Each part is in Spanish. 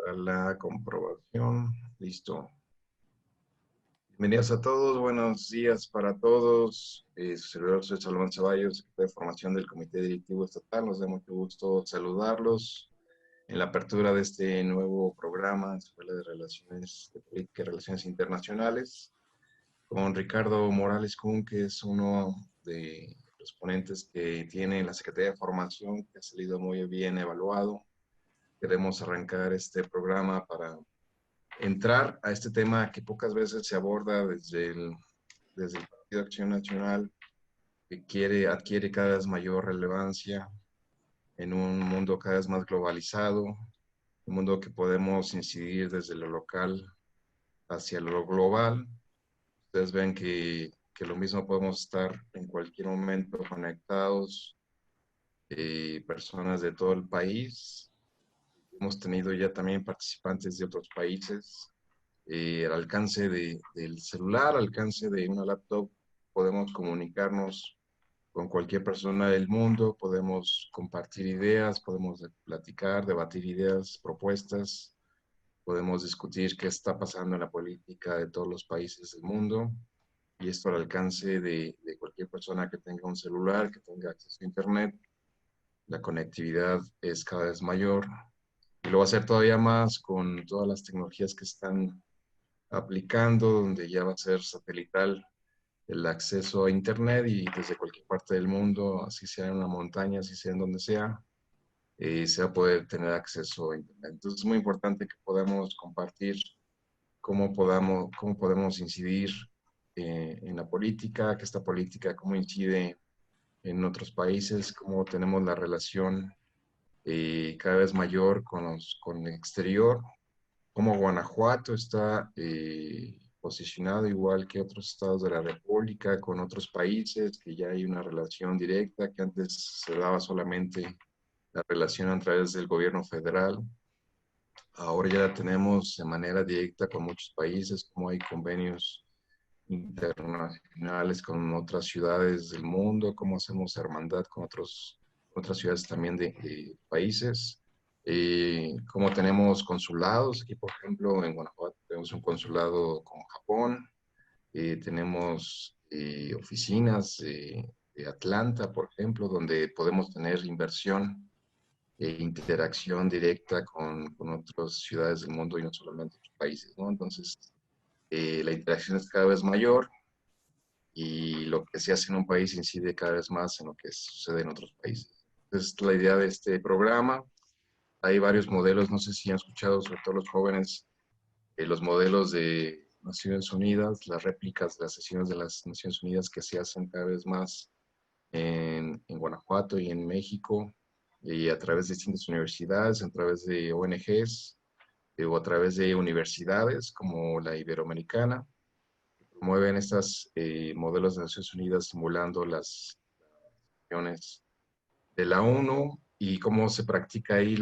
Para la comprobación. Listo. Bienvenidos a todos, buenos días para todos. Su servidor soy Salomón Ceballos, secretario de Formación del Comité Directivo Estatal. Nos da mucho gusto saludarlos en la apertura de este nuevo programa, Escuela de Relaciones de Política y Relaciones Internacionales, con Ricardo Morales Kuhn, que es uno de los ponentes que tiene la Secretaría de Formación, que ha salido muy bien evaluado. Queremos arrancar este programa para entrar a este tema que pocas veces se aborda desde el Partido Acción Nacional, que adquiere cada vez mayor relevancia en un mundo cada vez más globalizado, un mundo que podemos incidir desde lo local hacia lo global. Ustedes ven que lo mismo podemos estar en cualquier momento conectados, personas de todo el país. Hemos tenido ya también participantes de otros países. Al alcance del celular, al alcance de una laptop, podemos comunicarnos con cualquier persona del mundo, podemos compartir ideas, podemos platicar, debatir ideas, propuestas, podemos discutir qué está pasando en la política de todos los países del mundo, y esto al alcance de cualquier persona que tenga un celular, que tenga acceso a Internet. La conectividad es cada vez mayor y lo va a ser todavía más con todas las tecnologías que están aplicando, donde ya va a ser satelital el acceso a Internet y desde cualquier parte del mundo, así sea en una montaña, así sea en donde sea, se va a poder tener acceso a Internet. Entonces es muy importante que podamos compartir cómo podemos incidir en la política, que esta política, cómo incide en otros países, cómo tenemos la relación cada vez mayor con el exterior, cómo Guanajuato está posicionado igual que otros estados de la República, con otros países, que ya hay una relación directa, que antes se daba solamente la relación a través del gobierno federal. Ahora ya la tenemos de manera directa con muchos países, como hay convenios internacionales con otras ciudades del mundo, cómo hacemos hermandad con otras ciudades también de países, cómo tenemos consulados. Aquí, por ejemplo, en Guanajuato tenemos un consulado con Japón, tenemos oficinas de Atlanta, por ejemplo, donde podemos tener inversión e interacción directa con otras ciudades del mundo y no solamente otros países, ¿no? Entonces, la interacción es cada vez mayor y lo que se hace en un país incide cada vez más en lo que sucede en otros países. Entonces, la idea de este programa, hay varios modelos, no sé si han escuchado, sobre todo los jóvenes, los modelos de Naciones Unidas, las réplicas de las sesiones de las Naciones Unidas que se hacen cada vez más en Guanajuato y en México, y a través de distintas universidades, a través de ONGs, o a través de universidades como la Iberoamericana, promueven estos modelos de Naciones Unidas simulando las acciones de la ONU y cómo se practica ahí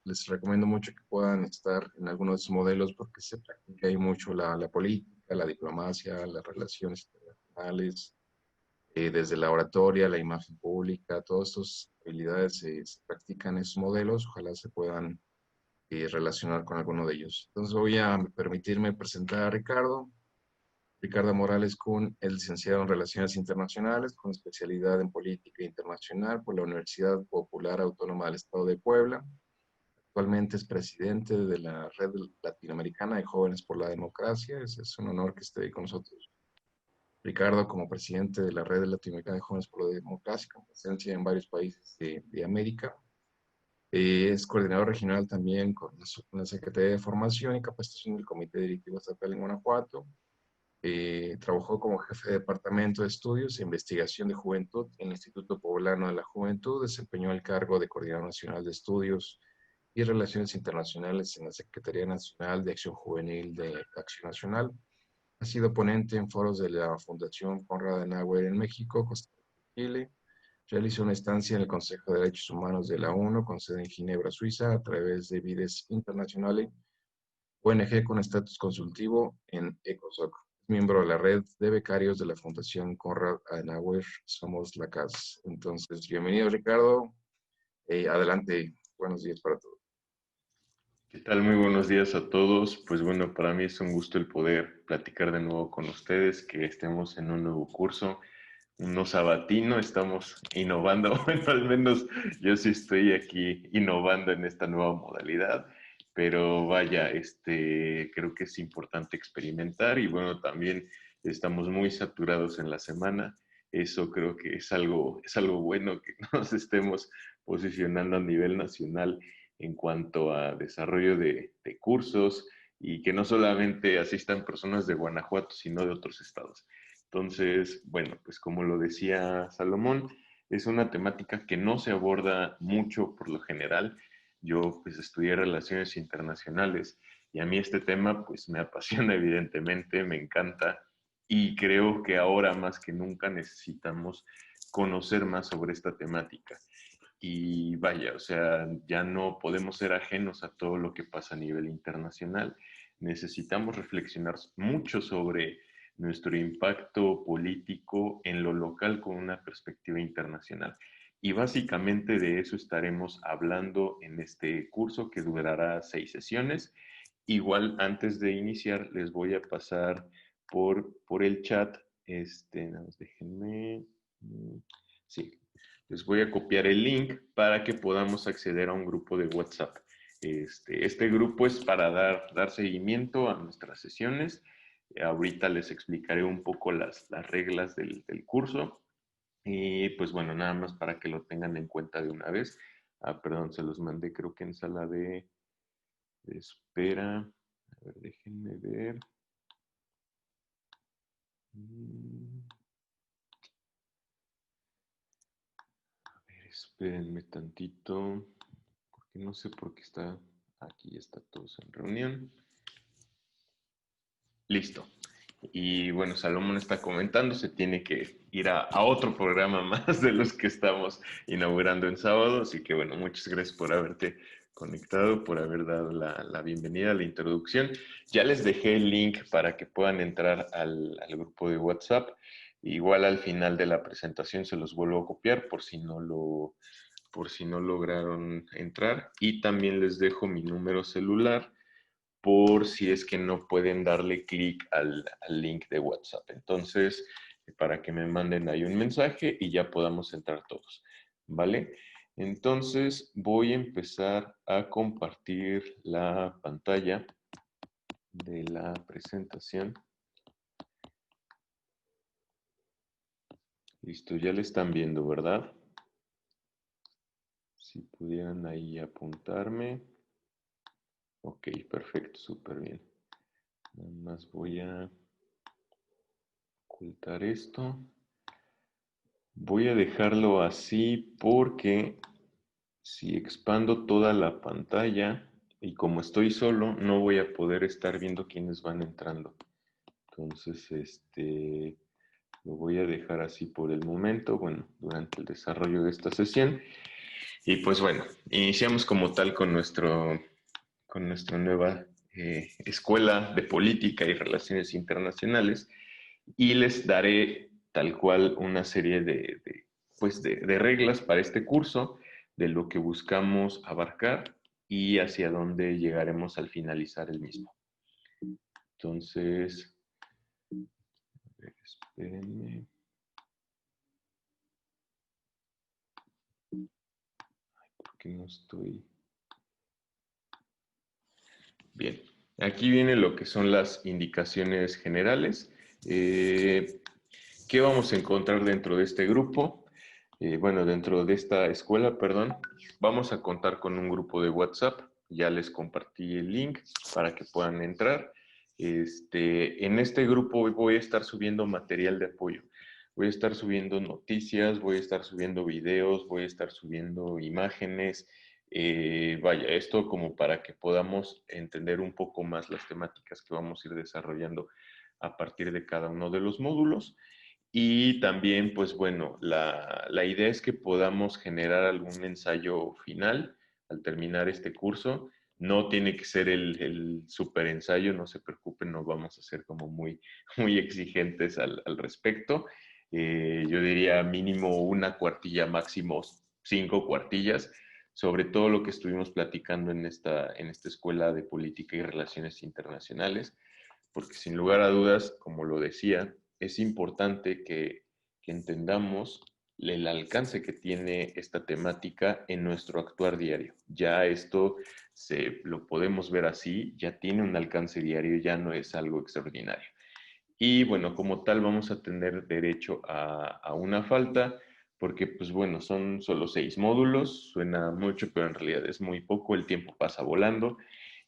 les recomiendo mucho que puedan estar en algunos de esos modelos porque se practica ahí mucho la política, la diplomacia, las relaciones internacionales, desde la oratoria, la imagen pública, todas estas habilidades se practican en esos modelos, ojalá se puedan relacionar con alguno de ellos. Entonces voy a permitirme presentar a Ricardo. Ricardo Morales Kuhn es licenciado en Relaciones Internacionales con especialidad en Política Internacional por la Universidad Popular Autónoma del Estado de Puebla. Actualmente es presidente de la Red Latinoamericana de Jóvenes por la Democracia. Es un honor que esté con nosotros. Ricardo, como presidente de la Red Latinoamericana de Jóvenes por la Democracia, con presencia en varios países de América. Es coordinador regional también con la Secretaría de Formación y Capacitación del Comité Directivo Estatal en Guanajuato. Trabajó como jefe de Departamento de Estudios e Investigación de Juventud en el Instituto Poblano de la Juventud. Desempeñó el cargo de Coordinador Nacional de Estudios y Relaciones Internacionales en la Secretaría Nacional de Acción Juvenil de Acción Nacional. Ha sido ponente en foros de la Fundación Konrad Adenauer en México, Costa Rica y Chile. Realizó una estancia en el Consejo de Derechos Humanos de la ONU, con sede en Ginebra, Suiza, a través de Vides Internationale, ONG con estatus consultivo en ECOSOC. Es miembro de la red de becarios de la Fundación Konrad Adenauer, Somos la CAS. Entonces, bienvenido, Ricardo. Adelante, buenos días para todos. Tal? Muy buenos días a todos. Pues bueno, para mí es un gusto el poder platicar de nuevo con ustedes, que estemos en un nuevo curso, un no sabatino, estamos innovando. Bueno, al menos yo sí estoy aquí innovando en esta nueva modalidad, pero vaya, creo que es importante experimentar y bueno, también estamos muy saturados en la semana. Eso creo que es algo bueno que nos estemos posicionando a nivel nacional en cuanto a desarrollo de cursos y que no solamente asistan personas de Guanajuato, sino de otros estados. Entonces, bueno, pues como lo decía Salomón, es una temática que no se aborda mucho por lo general. Yo pues estudié relaciones internacionales y a mí este tema pues me apasiona evidentemente, me encanta y creo que ahora más que nunca necesitamos conocer más sobre esta temática. Y vaya, o sea, ya no podemos ser ajenos a todo lo que pasa a nivel internacional. Necesitamos reflexionar mucho sobre nuestro impacto político en lo local con una perspectiva internacional. Y básicamente de eso estaremos hablando en este curso que durará 6 sesiones. Igual antes de iniciar les voy a pasar por el chat, nada más déjenme, sí, les voy a copiar el link para que podamos acceder a un grupo de WhatsApp. Este grupo es para dar seguimiento a nuestras sesiones. Ahorita les explicaré un poco las reglas del curso. Y pues bueno, nada más para que lo tengan en cuenta de una vez. Ah, perdón, se los mandé creo que en sala de espera. A ver, déjenme ver. A ver, espérenme tantito. Porque no sé por qué está aquí, está todos en reunión. Listo. Y bueno, Salomón está comentando, se tiene que ir a otro programa más de los que estamos inaugurando en sábado. Así que bueno, muchas gracias por haberte conectado, por haber dado la bienvenida, la introducción. Ya les dejé el link para que puedan entrar al grupo de WhatsApp. Igual al final de la presentación se los vuelvo a copiar por si no lograron entrar. Y también les dejo mi número celular por si es que no pueden darle clic al link de WhatsApp. Entonces, para que me manden ahí un mensaje y ya podamos entrar todos, ¿vale? Entonces, voy a empezar a compartir la pantalla de la presentación. Listo, ya le están viendo, ¿verdad? Si pudieran ahí apuntarme. Ok, perfecto, súper bien. Nada más voy a ocultar esto. Voy a dejarlo así porque si expando toda la pantalla y como estoy solo, no voy a poder estar viendo quiénes van entrando. Entonces, lo voy a dejar así por el momento, bueno, durante el desarrollo de esta sesión. Y pues bueno, iniciamos como tal con nuestra nueva escuela de política y relaciones internacionales y les daré tal cual una serie de reglas para este curso, de lo que buscamos abarcar y hacia dónde llegaremos al finalizar el mismo. Entonces, a ver, espérenme. ¿Por qué no estoy? Bien, aquí viene lo que son las indicaciones generales. ¿Qué vamos a encontrar dentro de este grupo? Bueno, dentro de esta escuela, perdón, vamos a contar con un grupo de WhatsApp. Ya les compartí el link para que puedan entrar. En este grupo voy a estar subiendo material de apoyo. Voy a estar subiendo noticias, voy a estar subiendo videos, voy a estar subiendo imágenes. Vaya, esto como para que podamos entender un poco más las temáticas que vamos a ir desarrollando a partir de cada uno de los módulos. Y también, pues bueno, la idea es que podamos generar algún ensayo final al terminar este curso. No tiene que ser el super ensayo, no se preocupen, no vamos a ser como muy, muy exigentes al respecto. Yo diría mínimo una cuartilla, máximo 5 cuartillas, sobre todo lo que estuvimos platicando en esta escuela de política y relaciones internacionales, porque sin lugar a dudas, como lo decía, es importante que entendamos el alcance que tiene esta temática en nuestro actuar diario. Ya esto lo podemos ver así, ya tiene un alcance diario, ya no es algo extraordinario. Y bueno, como tal vamos a tener derecho a una falta, porque pues bueno, son solo 6 módulos, suena mucho, pero en realidad es muy poco, el tiempo pasa volando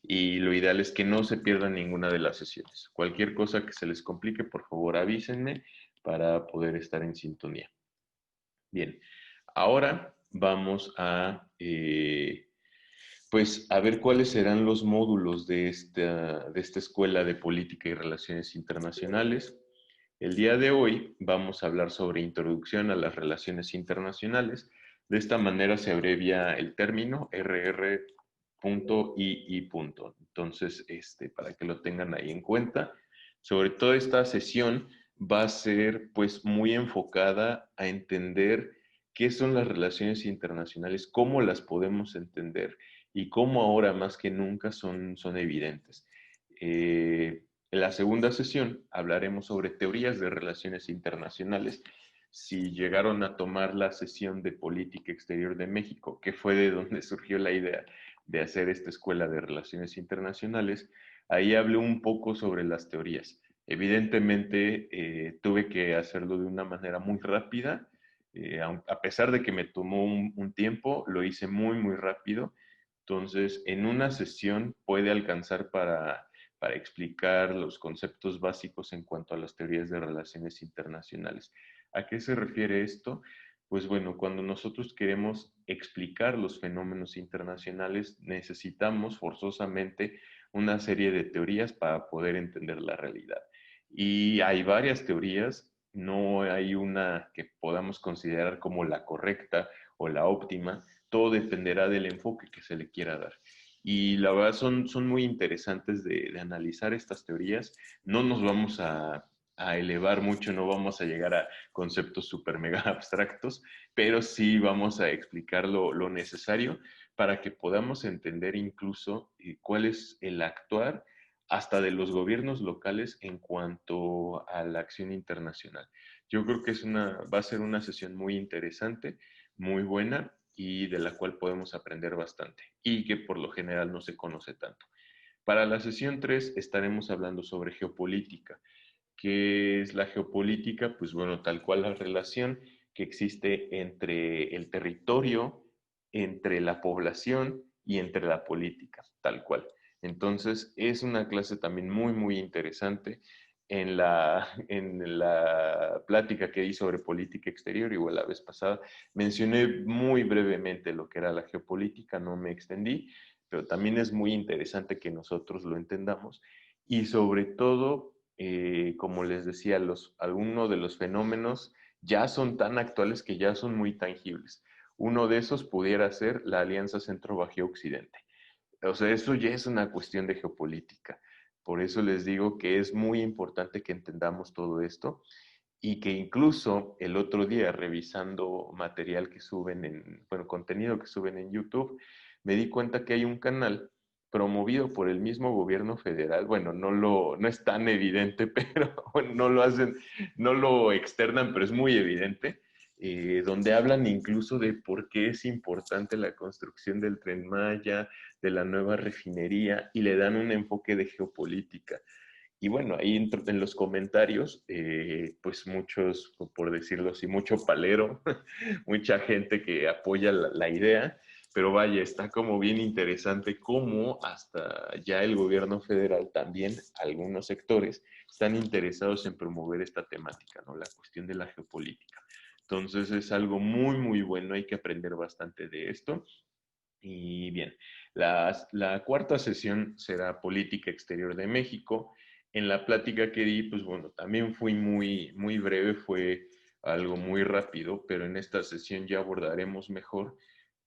y lo ideal es que no se pierdan ninguna de las sesiones. Cualquier cosa que se les complique, por favor avísenme para poder estar en sintonía. Bien, ahora vamos pues a ver cuáles serán los módulos de esta escuela de política y relaciones internacionales. El día de hoy vamos a hablar sobre introducción a las relaciones internacionales. De esta manera se abrevia el término RR.II. Entonces, para que lo tengan ahí en cuenta. Sobre todo esta sesión va a ser pues muy enfocada a entender qué son las relaciones internacionales, cómo las podemos entender y cómo ahora más que nunca son evidentes. En la segunda sesión hablaremos sobre teorías de relaciones internacionales. Si llegaron a tomar la sesión de política exterior de México, que fue de donde surgió la idea de hacer esta escuela de relaciones internacionales, ahí hablé un poco sobre las teorías. Evidentemente tuve que hacerlo de una manera muy rápida, a pesar de que me tomó un tiempo, lo hice muy, muy rápido. Entonces, en una sesión puede alcanzar para explicar los conceptos básicos en cuanto a las teorías de relaciones internacionales. ¿A qué se refiere esto? Pues bueno, cuando nosotros queremos explicar los fenómenos internacionales, necesitamos forzosamente una serie de teorías para poder entender la realidad. Y hay varias teorías, no hay una que podamos considerar como la correcta o la óptima, todo dependerá del enfoque que se le quiera dar. Y la verdad son muy interesantes de analizar estas teorías. No nos vamos a elevar mucho, no vamos a llegar a conceptos súper mega abstractos, pero sí vamos a explicar lo necesario para que podamos entender incluso cuál es el actuar hasta de los gobiernos locales en cuanto a la acción internacional. Yo creo que va a ser una sesión muy interesante, muy buena y de la cual podemos aprender bastante y que por lo general no se conoce tanto. Para la sesión 3 estaremos hablando sobre geopolítica. ¿Qué es la geopolítica? Pues bueno, tal cual la relación que existe entre el territorio, entre la población y entre la política, tal cual. Entonces, es una clase también muy, muy interesante. En la plática que di sobre política exterior, igual la vez pasada, mencioné muy brevemente lo que era la geopolítica, no me extendí, pero también es muy interesante que nosotros lo entendamos y sobre todo, como les decía, algunos de los fenómenos ya son tan actuales que ya son muy tangibles. Uno de esos pudiera ser la Alianza Centro-Bajío-Occidente. O sea, eso ya es una cuestión de geopolítica. Por eso les digo que es muy importante que entendamos todo esto y que incluso el otro día revisando material que suben bueno, contenido que suben en YouTube, me di cuenta que hay un canal promovido por el mismo gobierno federal. Bueno, no es tan evidente, pero bueno, no lo hacen, no lo externan, pero es muy evidente, donde hablan incluso de por qué es importante la construcción del Tren Maya, de la nueva refinería, y le dan un enfoque de geopolítica. Y bueno, ahí en los comentarios, pues muchos, por decirlo así, mucho palero, mucha gente que apoya la idea, pero vaya, está como bien interesante cómo hasta ya el gobierno federal también, algunos sectores, están interesados en promover esta temática, ¿no? La cuestión de la geopolítica. Entonces es algo muy, muy bueno, hay que aprender bastante de esto. Y bien, la cuarta sesión será Política Exterior de México. En la plática que di, pues bueno, también fui muy, muy breve, fue algo muy rápido, pero en esta sesión ya abordaremos mejor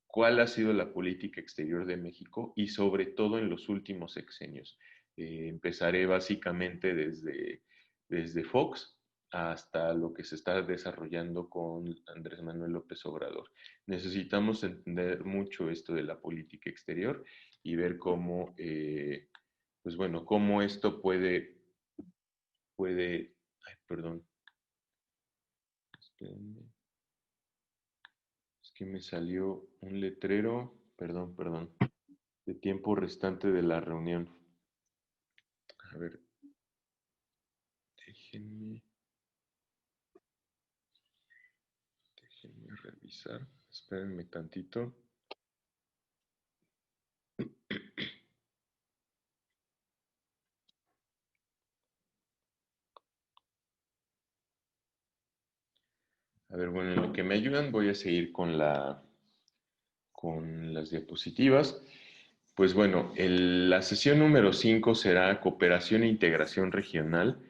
cuál ha sido la política exterior de México y sobre todo en los últimos sexenios. Empezaré básicamente desde Fox hasta lo que se está desarrollando con Andrés Manuel López Obrador. Necesitamos entender mucho esto de la política exterior y ver cómo, pues bueno, cómo esto ay, perdón, espérenme, es que me salió un letrero, perdón, de tiempo restante de la reunión. A ver, déjenme revisar, espérenme tantito. A ver, bueno, en lo que me ayudan voy a seguir con las diapositivas. Pues bueno, la sesión número 5 será Cooperación e Integración Regional,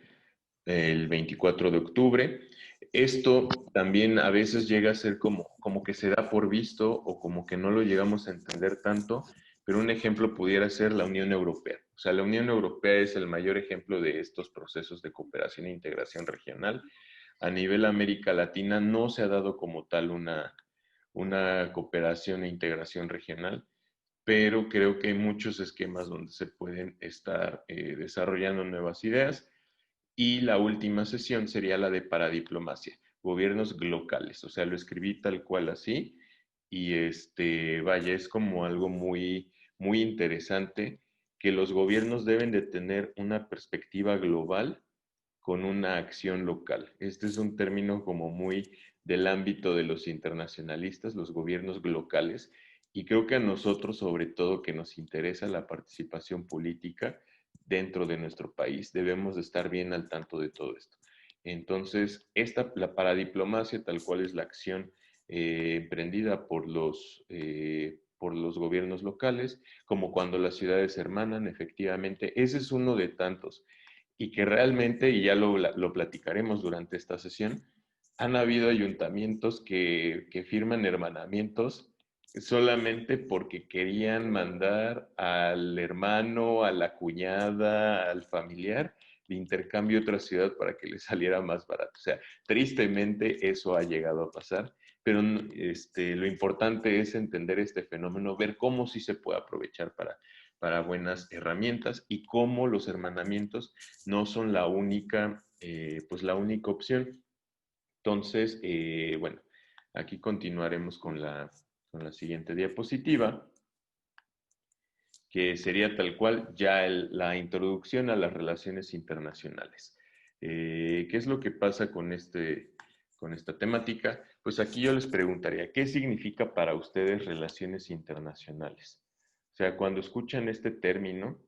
el 24 de octubre. Esto también a veces llega a ser como que se da por visto o como que no lo llegamos a entender tanto, pero un ejemplo pudiera ser la Unión Europea. O sea, la Unión Europea es el mayor ejemplo de estos procesos de cooperación e integración regional. A nivel América Latina no se ha dado como tal una cooperación e integración regional, pero creo que hay muchos esquemas donde se pueden estar desarrollando nuevas ideas. Y la última sesión sería la de paradiplomacia, gobiernos locales. O sea, lo escribí tal cual así. Y vaya, es como algo muy interesante que los gobiernos deben de tener una perspectiva global con una acción local. Este es un término como muy del ámbito de los internacionalistas, los gobiernos locales, y creo que a nosotros, sobre todo, que nos interesa la participación política dentro de nuestro país, debemos de estar bien al tanto de todo esto. Entonces, la paradiplomacia, tal cual es la acción emprendida por los gobiernos locales, como cuando las ciudades se hermanan, efectivamente, ese es uno de tantos y que realmente, y ya lo platicaremos durante esta sesión, han habido ayuntamientos que firman hermanamientos solamente porque querían mandar al hermano, a la cuñada, al familiar de intercambio a otra ciudad para que les saliera más barato. O sea, tristemente eso ha llegado a pasar, pero lo importante es entender este fenómeno, ver cómo sí se puede aprovechar para buenas herramientas y cómo los hermanamientos no son pues la única opción. Entonces, bueno, aquí continuaremos con la siguiente diapositiva, que sería tal cual ya la introducción a las relaciones internacionales. ¿Qué es lo que pasa con esta temática? Pues aquí yo les preguntaría, ¿qué significa para ustedes relaciones internacionales? O sea, cuando escuchan este término,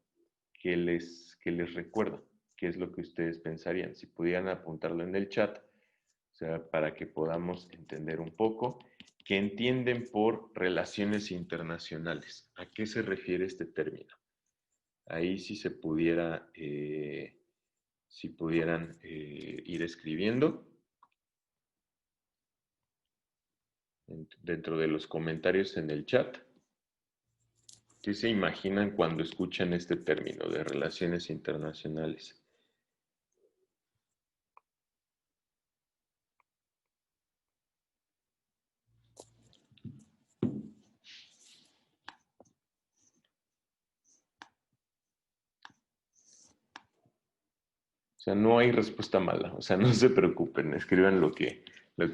¿qué les recuerda? ¿Qué es lo que ustedes pensarían? Si pudieran apuntarlo en el chat, o sea, para que podamos entender un poco. ¿Qué entienden por relaciones internacionales? ¿A qué se refiere este término? Ahí sí se pudiera, si pudieran ir escribiendo dentro de los comentarios en el chat. ¿Qué se imaginan cuando escuchan este término de relaciones internacionales? O sea, no hay respuesta mala. O sea, no se preocupen, escriban lo que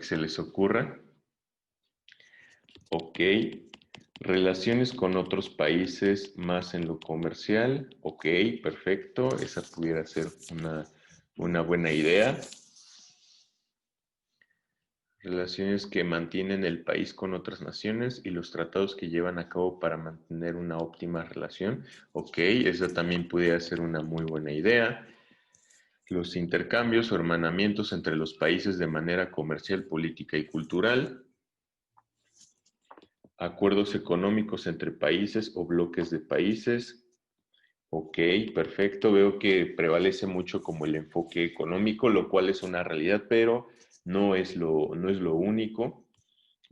se les ocurra. Ok. Relaciones con otros países más en lo comercial. Ok, perfecto. Esa pudiera ser una buena idea. Relaciones que mantienen el país con otras naciones y los tratados que llevan a cabo para mantener una óptima relación. Ok, esa también pudiera ser una muy buena idea. Los intercambios o hermanamientos entre los países de manera comercial, política y cultural. Acuerdos económicos entre países o bloques de países. Ok, perfecto. Veo que prevalece mucho como el enfoque económico, lo cual es una realidad, pero no es lo único.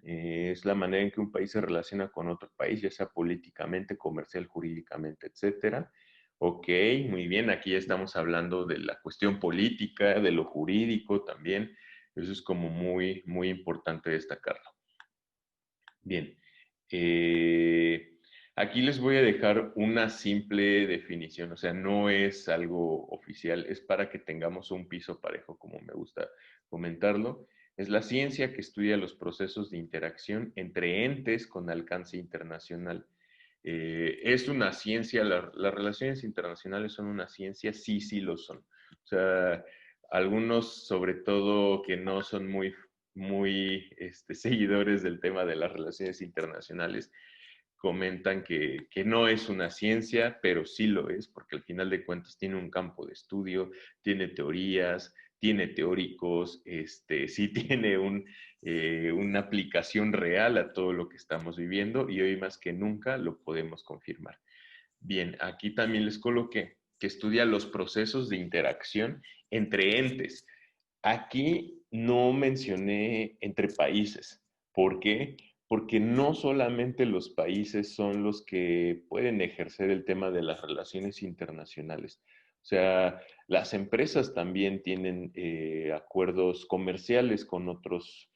Es la manera en que un país se relaciona con otro país, ya sea políticamente, comercial, jurídicamente, etcétera. Ok, muy bien. Aquí ya estamos hablando de la cuestión política, de lo jurídico también. Eso es como muy, muy importante destacarlo. Bien. Eh, Aquí les voy a dejar una simple definición, o sea, no es algo oficial, es para que tengamos un piso parejo, como me gusta comentarlo. Es la ciencia que estudia los procesos de interacción entre entes con alcance internacional. Es una ciencia, las relaciones internacionales son una ciencia, sí, sí lo son. O sea, algunos, sobre todo que no son muy seguidores del tema de las relaciones internacionales, comentan que no es una ciencia, pero sí lo es, porque al final de cuentas tiene un campo de estudio, tiene teorías, tiene teóricos, sí tiene una aplicación real a todo lo que estamos viviendo y hoy más que nunca lo podemos confirmar. Bien, aquí también les coloqué que estudia los procesos de interacción entre entes. Aquí no mencioné entre países. ¿Por qué? Porque no solamente los países son los que pueden ejercer el tema de las relaciones internacionales. O sea, las empresas también tienen acuerdos comerciales con otras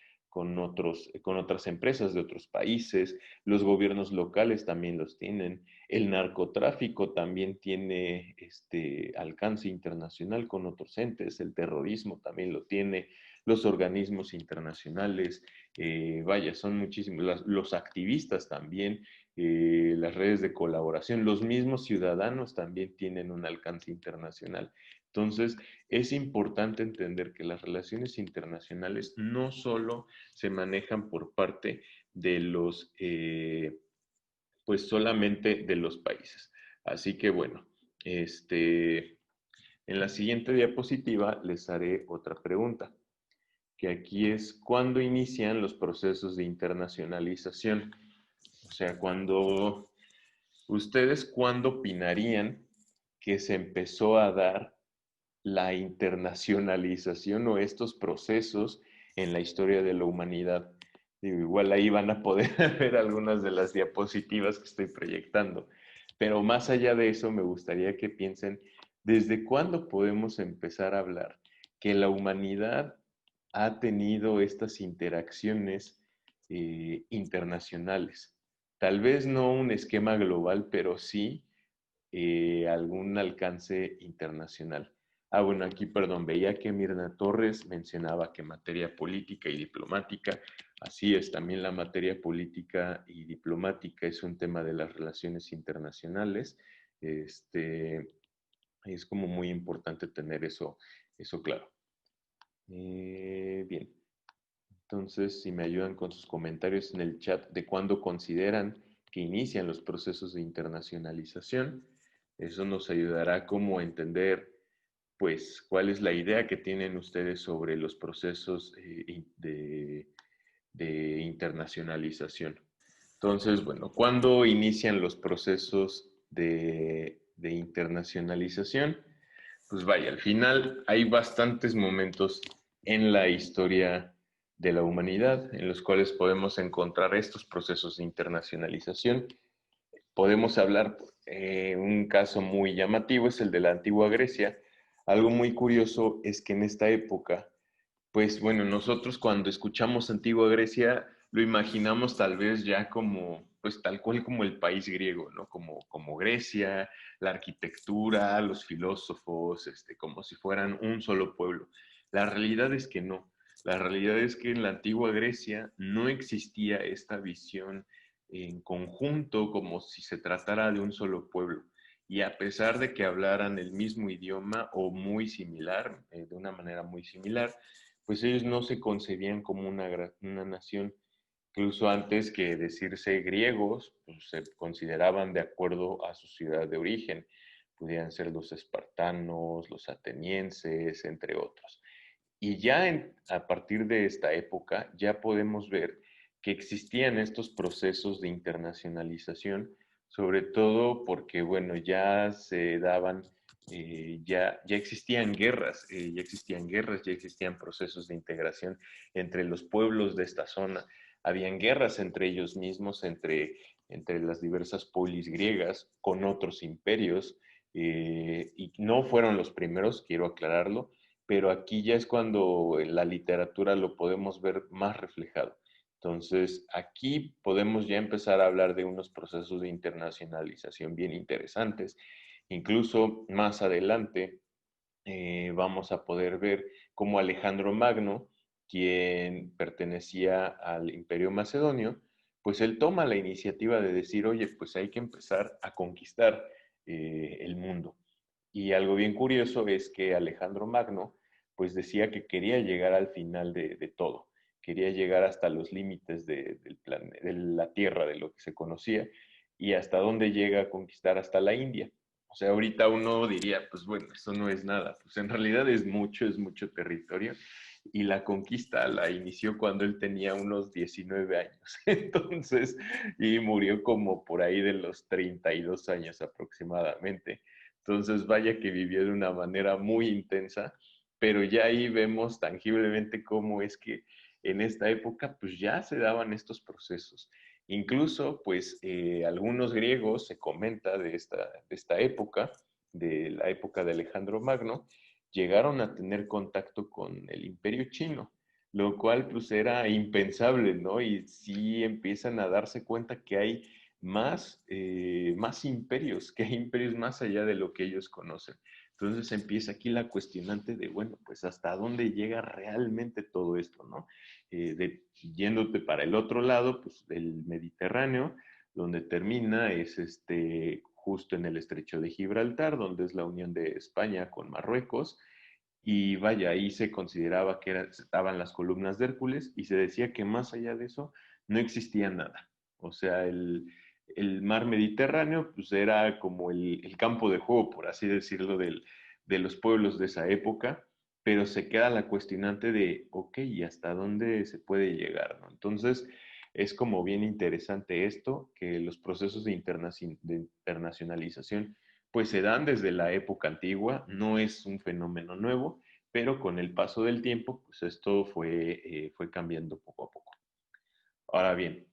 empresas de otros países. Los gobiernos locales también los tienen. El narcotráfico también tiene alcance internacional con otros entes, el terrorismo también lo tiene, los organismos internacionales, vaya, son muchísimos, los activistas también, las redes de colaboración, los mismos ciudadanos también tienen un alcance internacional. Entonces, es importante entender que las relaciones internacionales no solo se manejan por parte de pues solamente de los países. Así que bueno, en la siguiente diapositiva les haré otra pregunta, que aquí es ¿cuándo inician los procesos de internacionalización? O sea, ¿cuándo opinarían que se empezó a dar la internacionalización o estos procesos en la historia de la humanidad? Digo, igual ahí van a poder ver algunas de las diapositivas que estoy proyectando. Pero más allá de eso, me gustaría que piensen, ¿desde cuándo podemos empezar a hablar que la humanidad ha tenido estas interacciones internacionales? Tal vez no un esquema global, pero sí algún alcance internacional. Ah, bueno, aquí, perdón, veía que Mirna Torres mencionaba que materia política y diplomática, así es, también la materia política y diplomática es un tema de las relaciones internacionales. Es como muy importante tener eso claro. Bien, entonces, si me ayudan con sus comentarios en el chat de cuándo consideran que inician los procesos de internacionalización, eso nos ayudará como a entender, pues, cuál es la idea que tienen ustedes sobre los procesos de internacionalización. Entonces, bueno, ¿cuándo inician los procesos de internacionalización? Pues vaya, al final hay bastantes momentos en la historia de la humanidad en los cuales podemos encontrar estos procesos de internacionalización. Podemos hablar, un caso muy llamativo es el de la antigua Grecia. Algo muy curioso es que en esta época, pues bueno, nosotros cuando escuchamos antigua Grecia lo imaginamos tal vez ya como, pues tal cual como el país griego, ¿no? Como Grecia, la arquitectura, los filósofos, como si fueran un solo pueblo. La realidad es que no. La realidad es que en la antigua Grecia no existía esta visión en conjunto como si se tratara de un solo pueblo. Y a pesar de que hablaran el mismo idioma o muy similar, de una manera muy similar, pues ellos no se concebían como una nación. Incluso antes que decirse griegos, pues se consideraban de acuerdo a su ciudad de origen. Podían ser los espartanos, los atenienses, entre otros. Y ya a partir de esta época ya podemos ver que existían estos procesos de internacionalización, sobre todo porque, bueno, ya se daban, ya existían guerras, ya existían procesos de integración entre los pueblos de esta zona, habían guerras entre ellos mismos, entre las diversas polis griegas con otros imperios, y no fueron los primeros, quiero aclararlo, pero aquí ya es cuando en la literatura lo podemos ver más reflejado. Entonces, aquí podemos ya empezar a hablar de unos procesos de internacionalización bien interesantes. Incluso más adelante vamos a poder ver cómo Alejandro Magno, quien pertenecía al Imperio Macedonio, pues él toma la iniciativa de decir, oye, pues hay que empezar a conquistar el mundo. Y algo bien curioso es que Alejandro Magno, pues decía que quería llegar al final de todo, quería llegar hasta los límites de la Tierra, de lo que se conocía, y hasta dónde llega a conquistar hasta la India. O sea, ahorita uno diría, pues bueno, eso no es nada. Pues en realidad es mucho territorio. Y la conquista la inició cuando él tenía unos 19 años. Entonces, y murió como por ahí de los 32 años aproximadamente. Entonces, vaya que vivió de una manera muy intensa, pero ya ahí vemos tangiblemente cómo es que en esta época pues ya se daban estos procesos. Incluso, pues, algunos griegos se comenta de esta época, de la época de Alejandro Magno, llegaron a tener contacto con el Imperio Chino, lo cual pues era impensable, ¿no? Y sí empiezan a darse cuenta que hay más imperios, que hay imperios más allá de lo que ellos conocen. Entonces empieza aquí la cuestionante de, bueno, pues hasta dónde llega realmente todo esto, ¿no? Yéndote para el otro lado, pues el Mediterráneo, donde termina es justo en el estrecho de Gibraltar, donde es la unión de España con Marruecos, y vaya, ahí se consideraba que estaban las columnas de Hércules y se decía que más allá de eso no existía nada. O sea, el mar Mediterráneo pues era como el campo de juego, por así decirlo, de los pueblos de esa época, pero se queda la cuestionante de, ok, ¿y hasta dónde se puede llegar? ¿No? Entonces, es como bien interesante esto, que los procesos de internacionalización pues se dan desde la época antigua, no es un fenómeno nuevo, pero con el paso del tiempo, pues esto fue cambiando poco a poco. Ahora bien,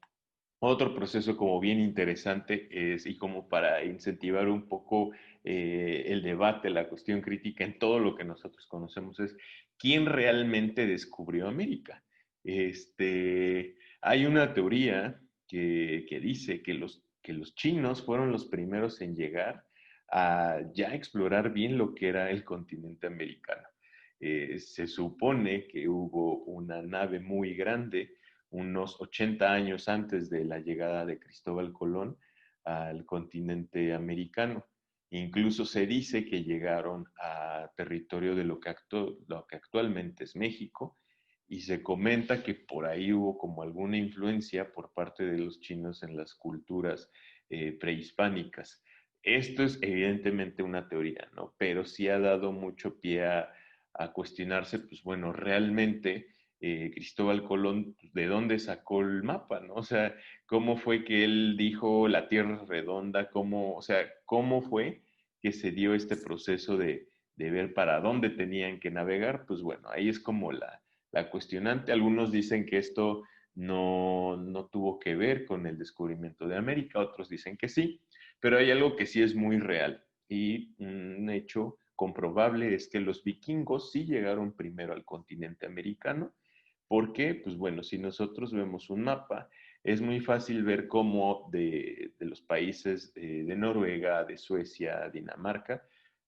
otro proceso como bien interesante es, y como para incentivar un poco el debate, la cuestión crítica en todo lo que nosotros conocemos, es quién realmente descubrió América. Hay una teoría que dice que los chinos fueron los primeros en llegar a ya explorar bien lo que era el continente americano. Se supone que hubo una nave muy grande unos 80 años antes de la llegada de Cristóbal Colón al continente americano. Incluso se dice que llegaron a territorio de lo que actualmente es México, y se comenta que por ahí hubo como alguna influencia por parte de los chinos en las culturas prehispánicas. Esto es evidentemente una teoría, ¿no? Pero sí ha dado mucho pie a cuestionarse, pues bueno, realmente Cristóbal Colón, pues, ¿de dónde sacó el mapa, no? O sea, ¿cómo fue que él dijo la Tierra es redonda? ¿Cómo, o sea, cómo fue que se dio este proceso de ver para dónde tenían que navegar? Pues bueno, ahí es como la cuestionante. Algunos dicen que esto no tuvo que ver con el descubrimiento de América, otros dicen que sí, pero hay algo que sí es muy real y un hecho comprobable es que los vikingos sí llegaron primero al continente americano. ¿Por qué? Pues bueno, si nosotros vemos un mapa, es muy fácil ver cómo de los países de Noruega, de Suecia, Dinamarca,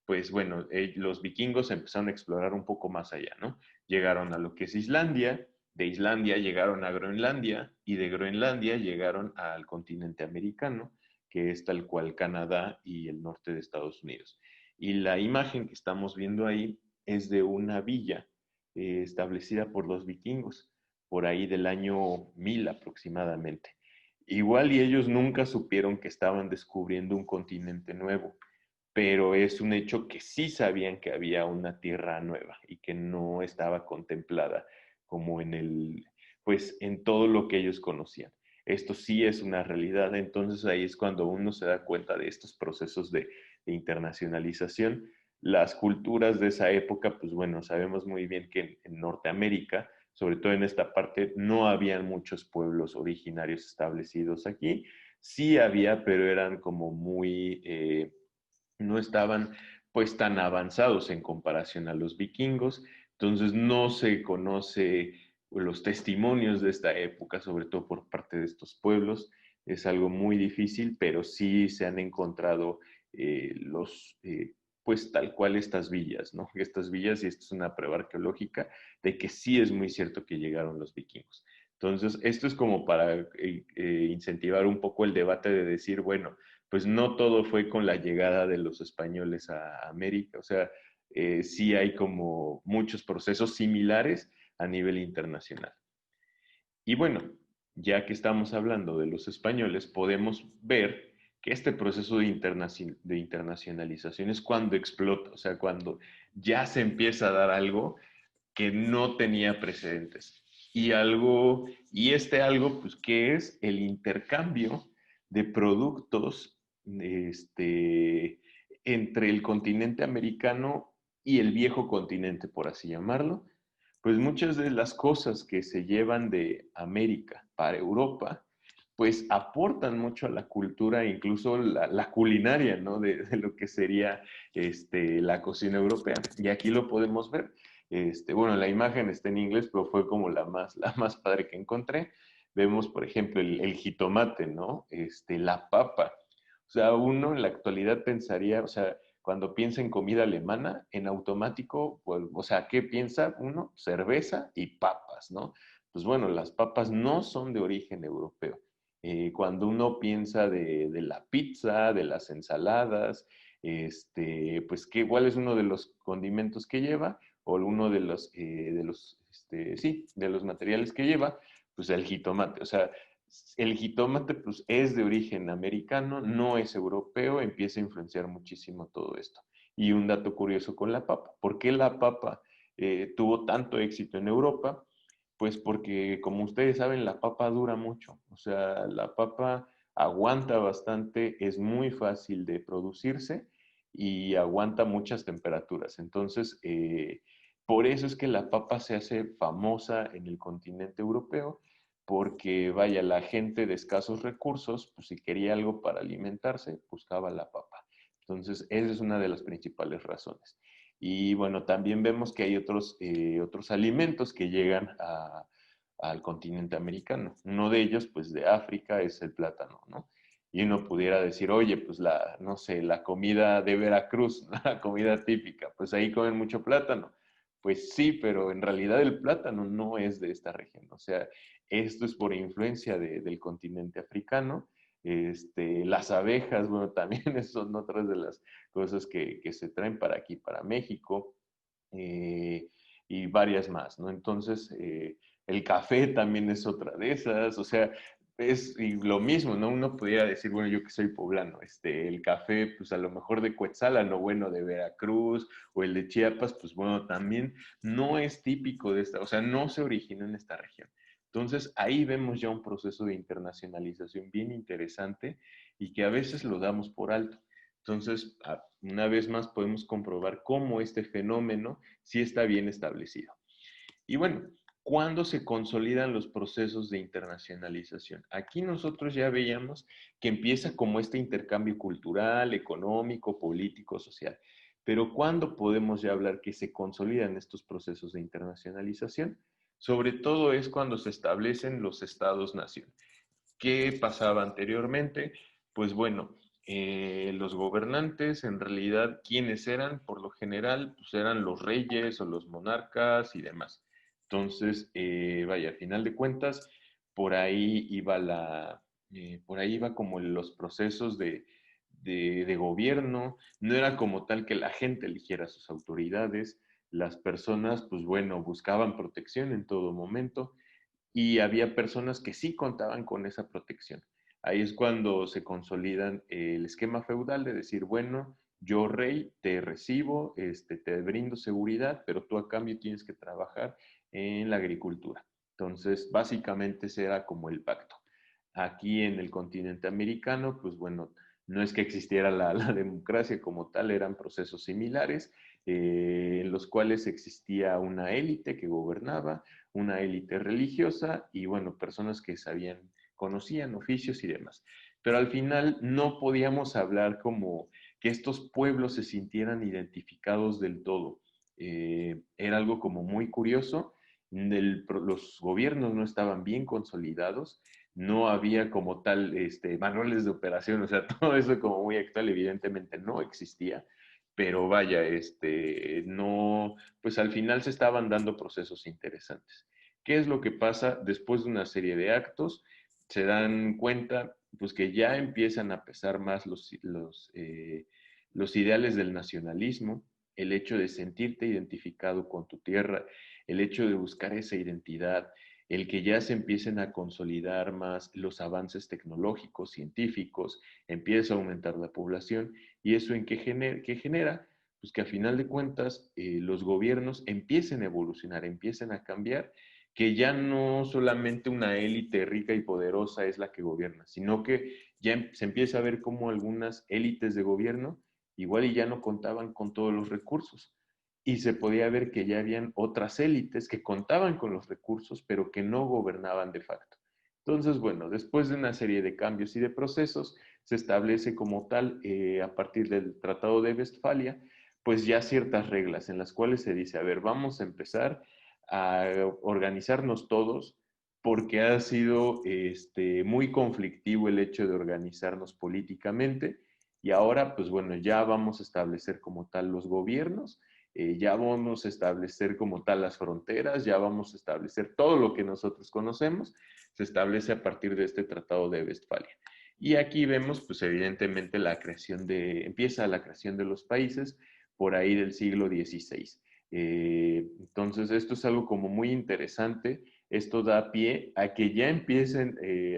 pues bueno, los vikingos empezaron a explorar un poco más allá, ¿no? Llegaron a lo que es Islandia, de Islandia llegaron a Groenlandia y de Groenlandia llegaron al continente americano, que es tal cual Canadá y el norte de Estados Unidos. Y la imagen que estamos viendo ahí es de una villa establecida por los vikingos, por ahí del año 1000 aproximadamente. Igual y ellos nunca supieron que estaban descubriendo un continente nuevo, pero es un hecho que sí sabían que había una tierra nueva y que no estaba contemplada como pues en todo lo que ellos conocían. Esto sí es una realidad, entonces ahí es cuando uno se da cuenta de estos procesos de internacionalización. Las culturas de esa época, pues bueno, sabemos muy bien que en Norteamérica, sobre todo en esta parte, no habían muchos pueblos originarios establecidos aquí. Sí había, pero eran como muy no estaban pues tan avanzados en comparación a los vikingos, entonces no se conoce los testimonios de esta época, sobre todo por parte de estos pueblos, es algo muy difícil, pero sí se han encontrado pues tal cual estas villas, ¿no? Estas villas, y esto es una prueba arqueológica de que sí es muy cierto que llegaron los vikingos. Entonces, esto es como para incentivar un poco el debate de decir, bueno, pues no todo fue con la llegada de los españoles a América, o sea, sí hay como muchos procesos similares a nivel internacional. Y bueno, ya que estamos hablando de los españoles, podemos ver que este proceso de internacionalización es cuando explota, o sea, cuando ya se empieza a dar algo que no tenía precedentes. Y este algo, pues, ¿qué es? El intercambio de productos entre el continente americano y el viejo continente, por así llamarlo. Pues muchas de las cosas que se llevan de América para Europa, pues aportan mucho a la cultura, incluso la culinaria, ¿no? De lo que sería la cocina europea. Y aquí lo podemos ver. Bueno, la imagen está en inglés, pero fue como la más padre que encontré. Vemos, por ejemplo, el jitomate, ¿no? La papa. O sea, uno en la actualidad pensaría, o sea, cuando piensa en comida alemana, en automático, pues, o sea, ¿qué piensa uno? Cerveza y papas, ¿no? Pues bueno, las papas no son de origen europeo. Cuando uno piensa de la pizza, de las ensaladas, pues, ¿cuál es uno de los condimentos que lleva? O uno de los materiales que lleva, pues el jitomate. O sea, el jitomate pues es de origen americano, no es europeo, empieza a influenciar muchísimo todo esto. Y un dato curioso con la papa. ¿Por qué la papa tuvo tanto éxito en Europa? Pues porque, como ustedes saben, la papa dura mucho. O sea, la papa aguanta bastante, es muy fácil de producirse y aguanta muchas temperaturas. Entonces, por eso es que la papa se hace famosa en el continente europeo, porque vaya, la gente de escasos recursos, pues si quería algo para alimentarse, buscaba la papa. Entonces, esa es una de las principales razones. Y bueno, también vemos que hay otros alimentos que llegan al continente americano. Uno de ellos, pues de África, es el plátano, ¿no? Y uno pudiera decir, oye, pues no sé, la comida de Veracruz, la comida típica, pues ahí comen mucho plátano. Pues sí, pero en realidad el plátano no es de esta región. O sea, esto es por influencia del continente africano. Las abejas, bueno, también son otras de las cosas que se traen para aquí, para México, eh, y varias más, ¿no? Entonces, el café también es otra de esas, o sea, es lo mismo, ¿no? Uno pudiera decir, bueno, yo que soy poblano, el café, pues a lo mejor de Cuetzalan, o bueno, de Veracruz, o el de Chiapas, pues bueno, también no es típico de esta, o sea, no se originó en esta región. Entonces, ahí vemos ya un proceso de internacionalización bien interesante y que a veces lo damos por alto. Entonces, una vez más podemos comprobar cómo este fenómeno sí está bien establecido. Y bueno, ¿cuándo se consolidan los procesos de internacionalización? Aquí nosotros ya veíamos que empieza como este intercambio cultural, económico, político, social. Pero ¿cuándo podemos ya hablar que se consolidan estos procesos de internacionalización? Sobre todo es cuando se establecen los estados-nación. ¿Qué pasaba anteriormente? Pues bueno, los gobernantes, en realidad, ¿quiénes eran? Por lo general, pues eran los reyes o los monarcas y demás. Entonces, vaya, a final de cuentas, por ahí iba por ahí iba como los procesos de gobierno. No era como tal que la gente eligiera sus autoridades. Las personas, pues bueno, buscaban protección en todo momento y había personas que sí contaban con esa protección. Ahí es cuando se consolidan el esquema feudal de decir, bueno, yo rey te recibo, te brindo seguridad, pero tú a cambio tienes que trabajar en la agricultura. Entonces, básicamente ese era como el pacto. Aquí en el continente americano, pues bueno, no es que existiera la democracia como tal, eran procesos similares, en los cuales existía una élite que gobernaba, una élite religiosa y, bueno, personas que conocían oficios y demás. Pero al final no podíamos hablar como que estos pueblos se sintieran identificados del todo. Era algo como muy curioso. Los gobiernos no estaban bien consolidados, no había como tal manuales de operación, o sea, todo eso como muy actual, evidentemente no existía, pero vaya, no, pues al final se estaban dando procesos interesantes. ¿Qué es lo que pasa después de una serie de actos? Se dan cuenta, pues que ya empiezan a pesar más los ideales del nacionalismo, el hecho de sentirte identificado con tu tierra, el hecho de buscar esa identidad, el que ya se empiecen a consolidar más los avances tecnológicos, científicos, empieza a aumentar la población y eso en qué genera, pues que a final de cuentas los gobiernos empiecen a evolucionar, empiecen a cambiar, que ya no solamente una élite rica y poderosa es la que gobierna, sino que ya se empieza a ver como algunas élites de gobierno igual y ya no contaban con todos los recursos y se podía ver que ya habían otras élites que contaban con los recursos, pero que no gobernaban de facto. Entonces, bueno, después de una serie de cambios y de procesos, se establece como tal, a partir del Tratado de Westfalia, pues ya ciertas reglas en las cuales se dice, a ver, vamos a empezar a organizarnos todos, porque ha sido muy conflictivo el hecho de organizarnos políticamente, y ahora, pues bueno, ya vamos a establecer como tal los gobiernos, ya vamos a establecer como tal las fronteras, ya vamos a establecer todo lo que nosotros conocemos, se establece a partir de este Tratado de Westfalia. Y aquí vemos, pues evidentemente, empieza la creación de los países por ahí del siglo XVI. Entonces, esto es algo como muy interesante. Esto da pie a que ya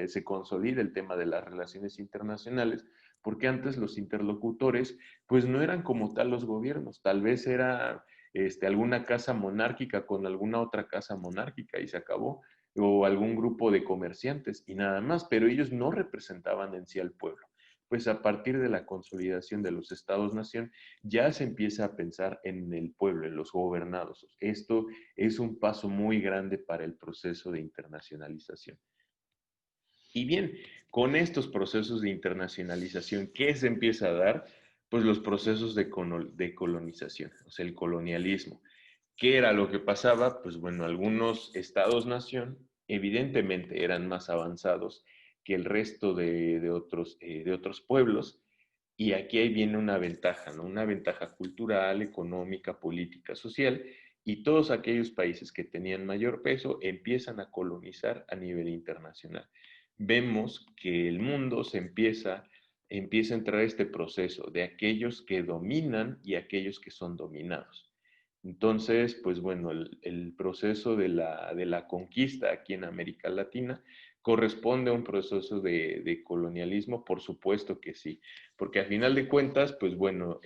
se consolide el tema de las relaciones internacionales, porque antes los interlocutores pues no eran como tal los gobiernos, tal vez era alguna casa monárquica con alguna otra casa monárquica y se acabó, o algún grupo de comerciantes y nada más, pero ellos no representaban en sí al pueblo. Pues a partir de la consolidación de los estados-nación ya se empieza a pensar en el pueblo, en los gobernados. Esto es un paso muy grande para el proceso de internacionalización. Y bien, con estos procesos de internacionalización, ¿qué se empieza a dar? Pues los procesos de colonización, o sea, el colonialismo. ¿Qué era lo que pasaba? Pues bueno, algunos estados-nación evidentemente eran más avanzados que el resto de otros pueblos, y aquí ahí viene una ventaja, ¿no? Una ventaja cultural, económica, política, social, y todos aquellos países que tenían mayor peso empiezan a colonizar a nivel internacional. Vemos que el mundo empieza a entrar a este proceso de aquellos que dominan y aquellos que son dominados. Entonces, pues bueno, el proceso de la conquista aquí en América Latina corresponde a un proceso de colonialismo, por supuesto que sí, porque a final de cuentas, pues bueno,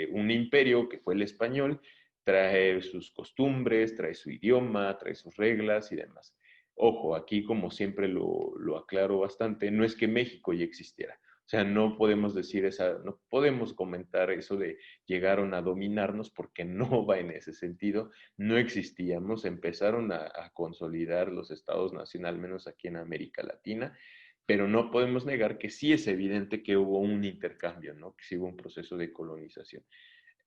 un imperio que fue el español trae sus costumbres, trae su idioma, trae sus reglas y demás. Ojo, aquí como siempre lo aclaro bastante, no es que México ya existiera. O sea, no podemos decir no podemos comentar eso de llegaron a dominarnos porque no va en ese sentido, no existíamos, empezaron a consolidar los estados-nación, al menos aquí en América Latina, pero no podemos negar que sí es evidente que hubo un intercambio, ¿no? Que sí hubo un proceso de colonización.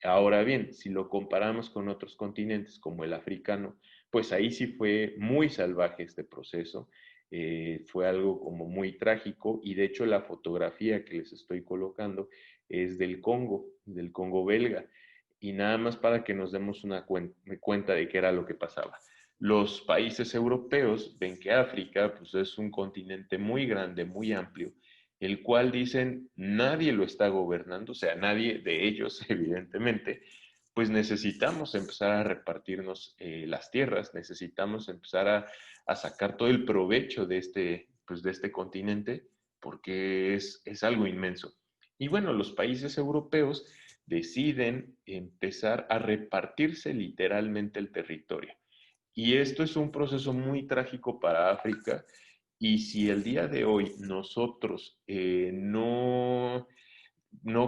Ahora bien, si lo comparamos con otros continentes como el africano, pues ahí sí fue muy salvaje este proceso, fue algo como muy trágico y de hecho la fotografía que les estoy colocando es del Congo belga, y nada más para que nos demos una cuenta de qué era lo que pasaba. Los países europeos ven que África pues, es un continente muy grande, muy amplio, el cual dicen nadie lo está gobernando, o sea, nadie de ellos, evidentemente, pues necesitamos empezar a repartirnos las tierras, necesitamos empezar a sacar todo el provecho pues, de este continente, porque es algo inmenso. Y bueno, los países europeos deciden empezar a repartirse literalmente el territorio. Y esto es un proceso muy trágico para África, y si el día de hoy nosotros no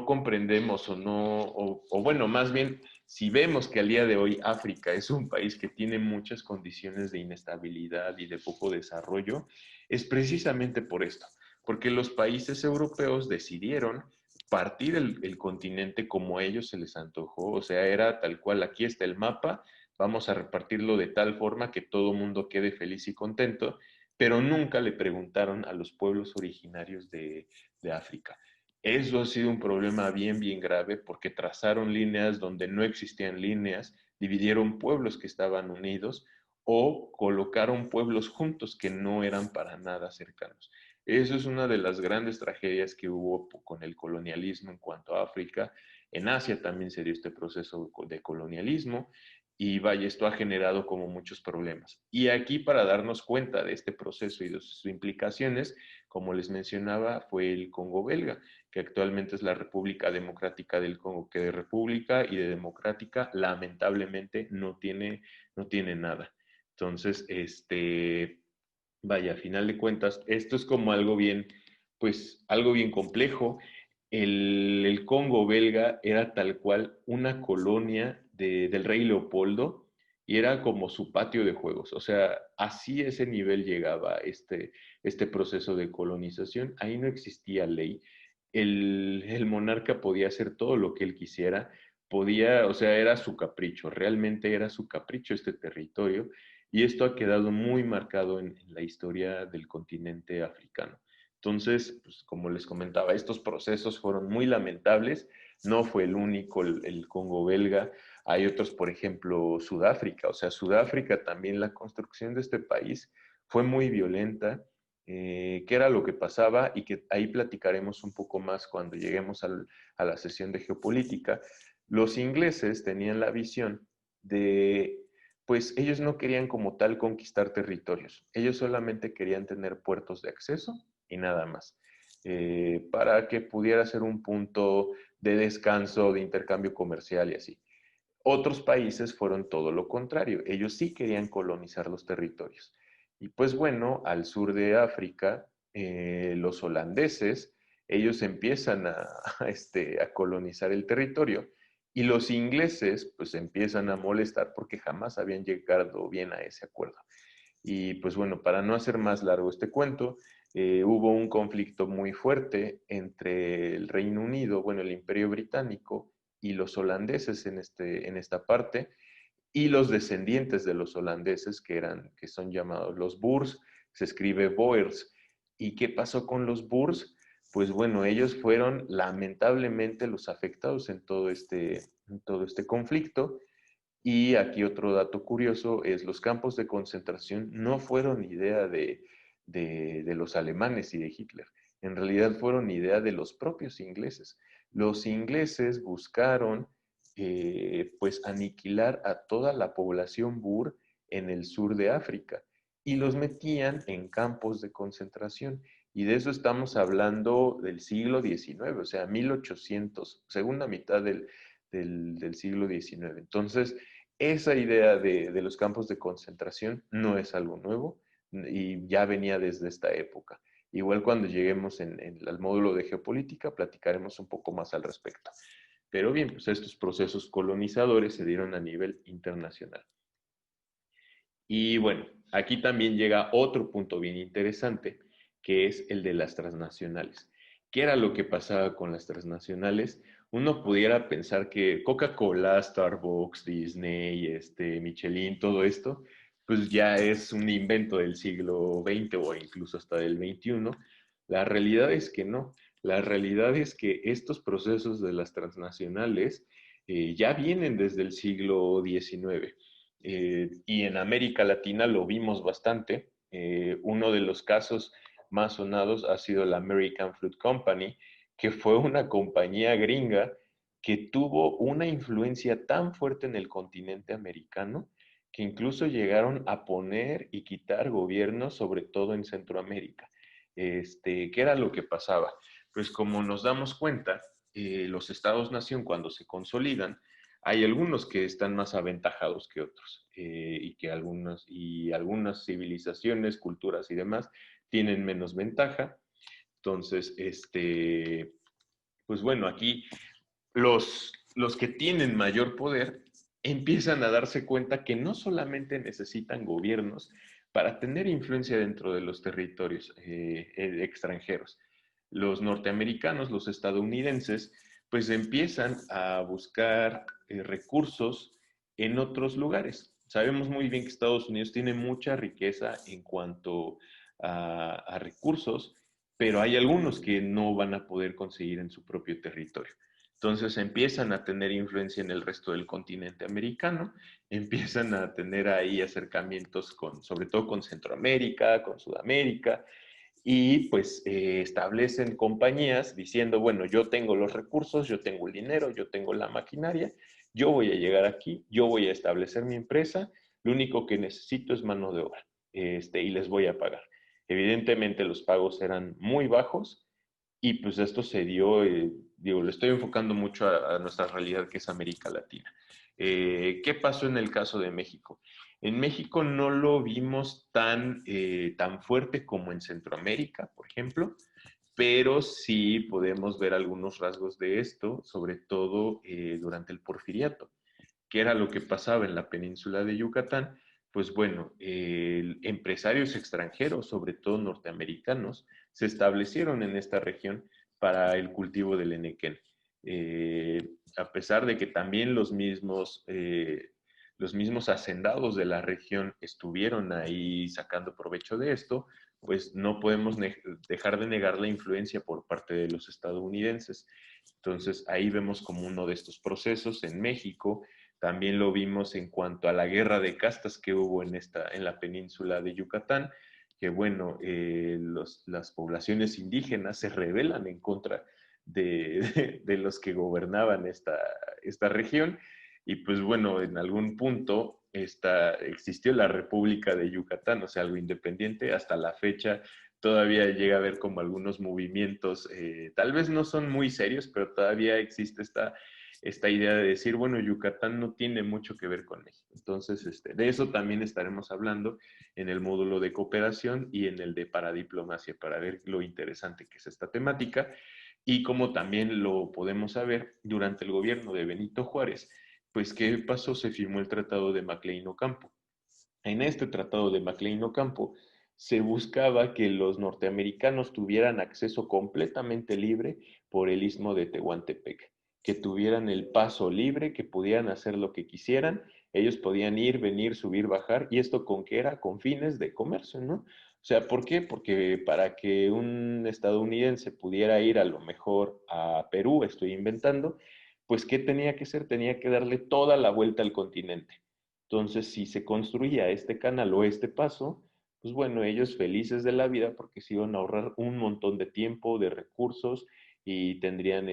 comprendemos o bueno, más bien, si vemos que al día de hoy África es un país que tiene muchas condiciones de inestabilidad y de poco desarrollo, es precisamente por esto, porque los países europeos decidieron partir el continente como a ellos se les antojó, o sea, era tal cual, aquí está el mapa, vamos a repartirlo de tal forma que todo mundo quede feliz y contento, pero nunca le preguntaron a los pueblos originarios de África. Eso ha sido un problema bien, bien grave porque trazaron líneas donde no existían líneas, dividieron pueblos que estaban unidos o colocaron pueblos juntos que no eran para nada cercanos. Eso es una de las grandes tragedias que hubo con el colonialismo en cuanto a África. En Asia también se dio este proceso de colonialismo y vaya, esto ha generado como muchos problemas. Y aquí para darnos cuenta de este proceso y de sus implicaciones, como les mencionaba, fue el Congo belga, que actualmente es la República Democrática del Congo, que de república y de democrática lamentablemente no tiene nada. Entonces, vaya, a final de cuentas, esto es como algo bien, pues algo bien complejo. El Congo belga era tal cual una colonia del rey Leopoldo y era como su patio de juegos. O sea, así ese nivel llegaba este proceso de colonización. Ahí no existía ley. El monarca podía hacer todo lo que él quisiera. Podía, o sea, era su capricho, realmente era su capricho este territorio y esto ha quedado muy marcado en la historia del continente africano. Entonces, pues, como les comentaba, estos procesos fueron muy lamentables. No fue el único, el Congo belga. Hay otros, por ejemplo, Sudáfrica. O sea, Sudáfrica también, la construcción de este país fue muy violenta. ¿Qué era lo que pasaba? Y que ahí platicaremos un poco más cuando lleguemos a la sesión de geopolítica. Los ingleses tenían la visión de pues ellos no querían como tal conquistar territorios, ellos solamente querían tener puertos de acceso y nada más, para que pudiera ser un punto de descanso, de intercambio comercial y así. Otros países fueron todo lo contrario, ellos sí querían colonizar los territorios. Y pues bueno, al sur de África, los holandeses, ellos empiezan a colonizar el territorio y los ingleses pues empiezan a molestar porque jamás habían llegado bien a ese acuerdo. Y pues bueno, para no hacer más largo este cuento, hubo un conflicto muy fuerte entre el Reino Unido, bueno, el Imperio Británico y los holandeses en esta parte, y los descendientes de los holandeses que son llamados los Boers, se escribe Boers. ¿Y qué pasó con los Boers? Pues bueno, ellos fueron lamentablemente los afectados en todo este conflicto. Y aquí otro dato curioso es los campos de concentración no fueron idea de los alemanes y de Hitler. En realidad fueron idea de los propios ingleses. Los ingleses buscaron pues aniquilar a toda la población Boer en el sur de África y los metían en campos de concentración. Y de eso estamos hablando del siglo XIX, o sea, 1800, segunda mitad del siglo XIX. Entonces, esa idea de los campos de concentración no es algo nuevo y ya venía desde esta época. Igual cuando lleguemos al módulo de geopolítica, platicaremos un poco más al respecto. Pero bien, pues estos procesos colonizadores se dieron a nivel internacional. Y bueno, aquí también llega otro punto bien interesante, que es el de las transnacionales. ¿Qué era lo que pasaba con las transnacionales? Uno pudiera pensar que Coca-Cola, Starbucks, Disney, Michelin, todo esto, pues ya es un invento del siglo XX o incluso hasta del XXI. La realidad es que no. La realidad es que estos procesos de las transnacionales ya vienen desde el siglo XIX. Y en América Latina lo vimos bastante. Uno de los casos más sonados ha sido la American Fruit Company, que fue una compañía gringa que tuvo una influencia tan fuerte en el continente americano que incluso llegaron a poner y quitar gobiernos, sobre todo en Centroamérica. ¿Qué era lo que pasaba? Pues como nos damos cuenta, los estados-nación cuando se consolidan, hay algunos que están más aventajados que otros y algunas civilizaciones, culturas y demás tienen menos ventaja. Entonces, pues bueno, aquí los que tienen mayor poder empiezan a darse cuenta que no solamente necesitan gobiernos para tener influencia dentro de los territorios extranjeros. los norteamericanos, los estadounidenses, pues empiezan a buscar recursos en otros lugares. Sabemos muy bien que Estados Unidos tiene mucha riqueza en cuanto a recursos, pero hay algunos que no van a poder conseguir en su propio territorio. Entonces empiezan a tener influencia en el resto del continente americano, empiezan a tener ahí acercamientos con, sobre todo con Centroamérica, con Sudamérica, y pues establecen compañías diciendo, bueno, yo tengo los recursos, yo tengo el dinero, yo tengo la maquinaria, yo voy a llegar aquí, yo voy a establecer mi empresa, lo único que necesito es mano de obra, y les voy a pagar. Evidentemente los pagos eran muy bajos y pues esto se dio, digo, le estoy enfocando mucho a nuestra realidad que es América Latina. ¿Qué pasó en el caso de México? En México no lo vimos tan fuerte como en Centroamérica, por ejemplo, pero sí podemos ver algunos rasgos de esto, sobre todo durante el Porfiriato. ¿Qué era lo que pasaba en la península de Yucatán? Pues bueno, empresarios extranjeros, sobre todo norteamericanos, se establecieron en esta región para el cultivo del enequén. A pesar de que también los mismos hacendados de la región estuvieron ahí sacando provecho de esto, pues no podemos dejar de negar la influencia por parte de los estadounidenses. Entonces ahí vemos como uno de estos procesos en México. También lo vimos en cuanto a la guerra de castas que hubo en la península de Yucatán, que bueno, las poblaciones indígenas se rebelan en contra de los que gobernaban esta región. Y pues bueno, en algún punto existió la República de Yucatán, o sea, algo independiente. Hasta la fecha todavía llega a haber como algunos movimientos, tal vez no son muy serios, pero todavía existe esta idea de decir, bueno, Yucatán no tiene mucho que ver con México. Entonces, de eso también estaremos hablando en el módulo de cooperación y en el de paradiplomacia, para ver lo interesante que es esta temática y como también lo podemos saber durante el gobierno de Benito Juárez, pues qué pasó, se firmó el Tratado de Maclean Ocampo. En este Tratado de Maclean Ocampo se buscaba que los norteamericanos tuvieran acceso completamente libre por el istmo de Tehuantepec, que tuvieran el paso libre, que pudieran hacer lo que quisieran, ellos podían ir, venir, subir, bajar, y esto con qué era, con fines de comercio, ¿no? O sea, ¿por qué? Porque para que un estadounidense pudiera ir a lo mejor a Perú, estoy inventando, pues ¿qué tenía que hacer? Tenía que darle toda la vuelta al continente. Entonces, si se construía este canal o este paso, pues bueno, ellos felices de la vida porque se iban a ahorrar un montón de tiempo, de recursos y tendrían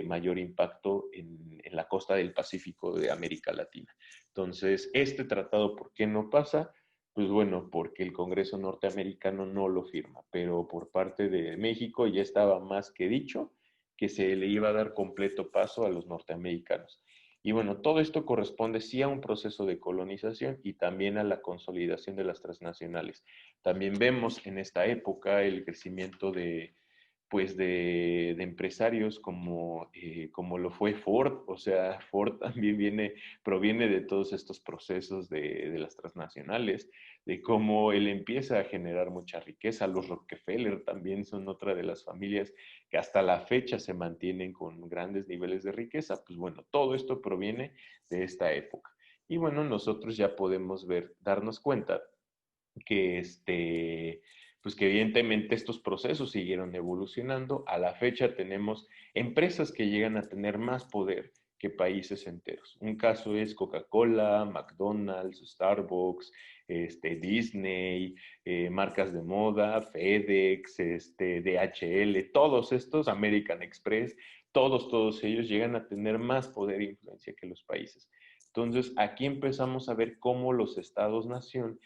mayor impacto en la costa del Pacífico de América Latina. Entonces, este tratado, ¿por qué no pasa? Pues bueno, porque el Congreso norteamericano no lo firma, pero por parte de México ya estaba más que dicho que se le iba a dar completo paso a los norteamericanos. Y bueno, todo esto corresponde sí a un proceso de colonización y también a la consolidación de las transnacionales. También vemos en esta época el crecimiento de empresarios como lo fue Ford. O sea, Ford también proviene de todos estos procesos de las transnacionales, de cómo él empieza a generar mucha riqueza. Los Rockefeller también son otra de las familias que hasta la fecha se mantienen con grandes niveles de riqueza. Pues bueno, todo esto proviene de esta época. Y bueno, nosotros ya podemos darnos cuenta que pues que evidentemente estos procesos siguieron evolucionando. A la fecha tenemos empresas que llegan a tener más poder que países enteros. Un caso es Coca-Cola, McDonald's, Starbucks, Disney, marcas de moda, FedEx, DHL, todos estos, American Express, todos ellos llegan a tener más poder e influencia que los países. Entonces, aquí empezamos a ver cómo los estados-nación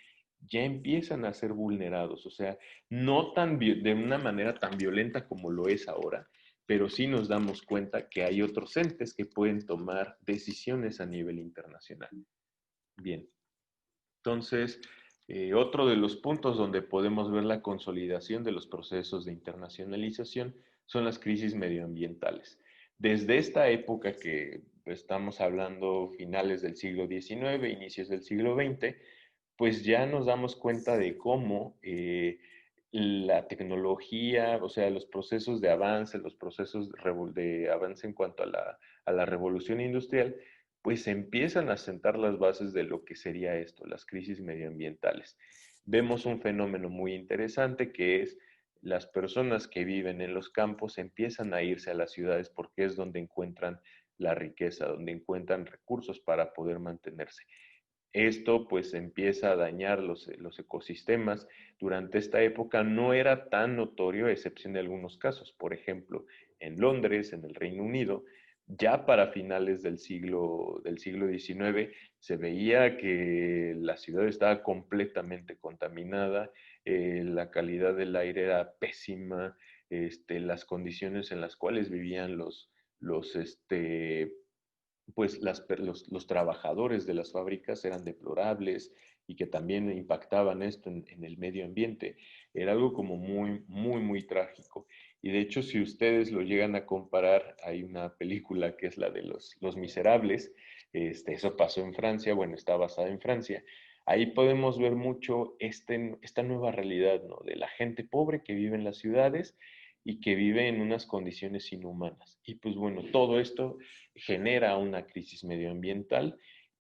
ya empiezan a ser vulnerados, o sea, no de una manera tan violenta como lo es ahora, pero sí nos damos cuenta que hay otros entes que pueden tomar decisiones a nivel internacional. Bien, entonces, otro de los puntos donde podemos ver la consolidación de los procesos de internacionalización son las crisis medioambientales. Desde esta época que estamos hablando finales del siglo XIX, inicios del siglo XX, pues ya nos damos cuenta de cómo la tecnología, o sea, los procesos de avance, los procesos de avance en cuanto a la revolución industrial, pues empiezan a sentar las bases de lo que sería esto, las crisis medioambientales. Vemos un fenómeno muy interesante que es las personas que viven en los campos empiezan a irse a las ciudades porque es donde encuentran la riqueza, donde encuentran recursos para poder mantenerse. Esto pues empieza a dañar los ecosistemas. Durante esta época no era tan notorio, a excepción de algunos casos. Por ejemplo, en Londres, en el Reino Unido, ya para finales del siglo XIX, se veía que la ciudad estaba completamente contaminada, la calidad del aire era pésima, las condiciones en las cuales vivían los, pues los trabajadores de las fábricas eran deplorables y que también impactaban esto en el medio ambiente. Era algo como muy, muy, muy trágico. Y de hecho, si ustedes lo llegan a comparar, hay una película que es la de Los Miserables, eso pasó en Francia, bueno, está basada en Francia. Ahí podemos ver mucho esta nueva realidad, ¿no? De la gente pobre que vive en las ciudades y que vive en unas condiciones inhumanas. Y pues bueno, todo esto genera una crisis medioambiental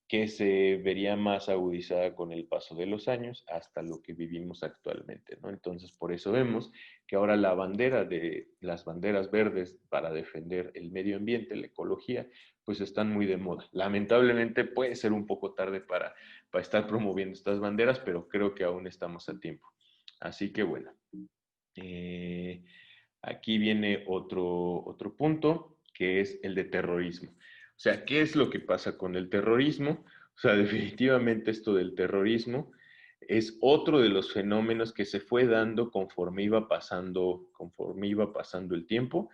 que se vería más agudizada con el paso de los años hasta lo que vivimos actualmente, ¿no? Entonces, por eso vemos que ahora la bandera de las banderas verdes para defender el medio ambiente, la ecología, pues están muy de moda. Lamentablemente puede ser un poco tarde para estar promoviendo estas banderas, pero creo que aún estamos a tiempo. Así que bueno, eh, aquí viene otro punto, que es el de terrorismo. O sea, ¿qué es lo que pasa con el terrorismo? O sea, definitivamente esto del terrorismo es otro de los fenómenos que se fue dando conforme iba pasando el tiempo,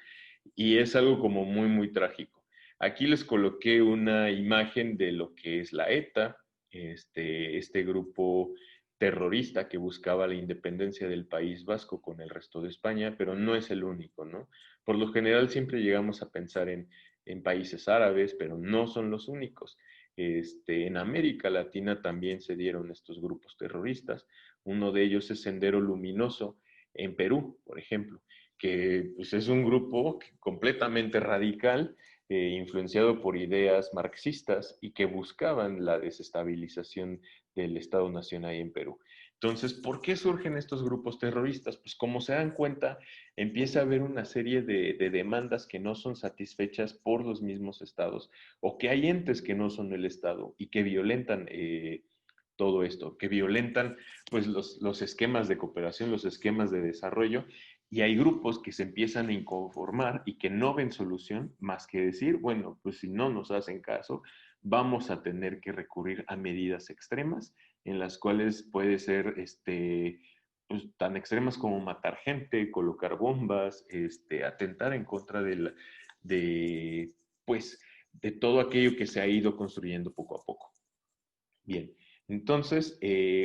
y es algo como muy, muy trágico. Aquí les coloqué una imagen de lo que es la ETA, este grupo terrorista que buscaba la independencia del País Vasco con el resto de España, pero no es el único, ¿no? Por lo general siempre llegamos a pensar en países árabes, pero no son los únicos. En América Latina también se dieron estos grupos terroristas. Uno de ellos es Sendero Luminoso en Perú, por ejemplo, que pues, es un grupo completamente radical, influenciado por ideas marxistas y que buscaban la desestabilización del Estado Nacional en Perú. Entonces, ¿por qué surgen estos grupos terroristas? Pues como se dan cuenta, empieza a haber una serie de demandas que no son satisfechas por los mismos estados o que hay entes que no son el Estado y que violentan todo esto, que violentan pues los esquemas de cooperación, los esquemas de desarrollo, y hay grupos que se empiezan a inconformar y que no ven solución más que decir, bueno, pues si no nos hacen caso, vamos a tener que recurrir a medidas extremas en las cuales puede ser pues, tan extremas como matar gente, colocar bombas, atentar en contra de, pues, de todo aquello que se ha ido construyendo poco a poco. Bien, entonces,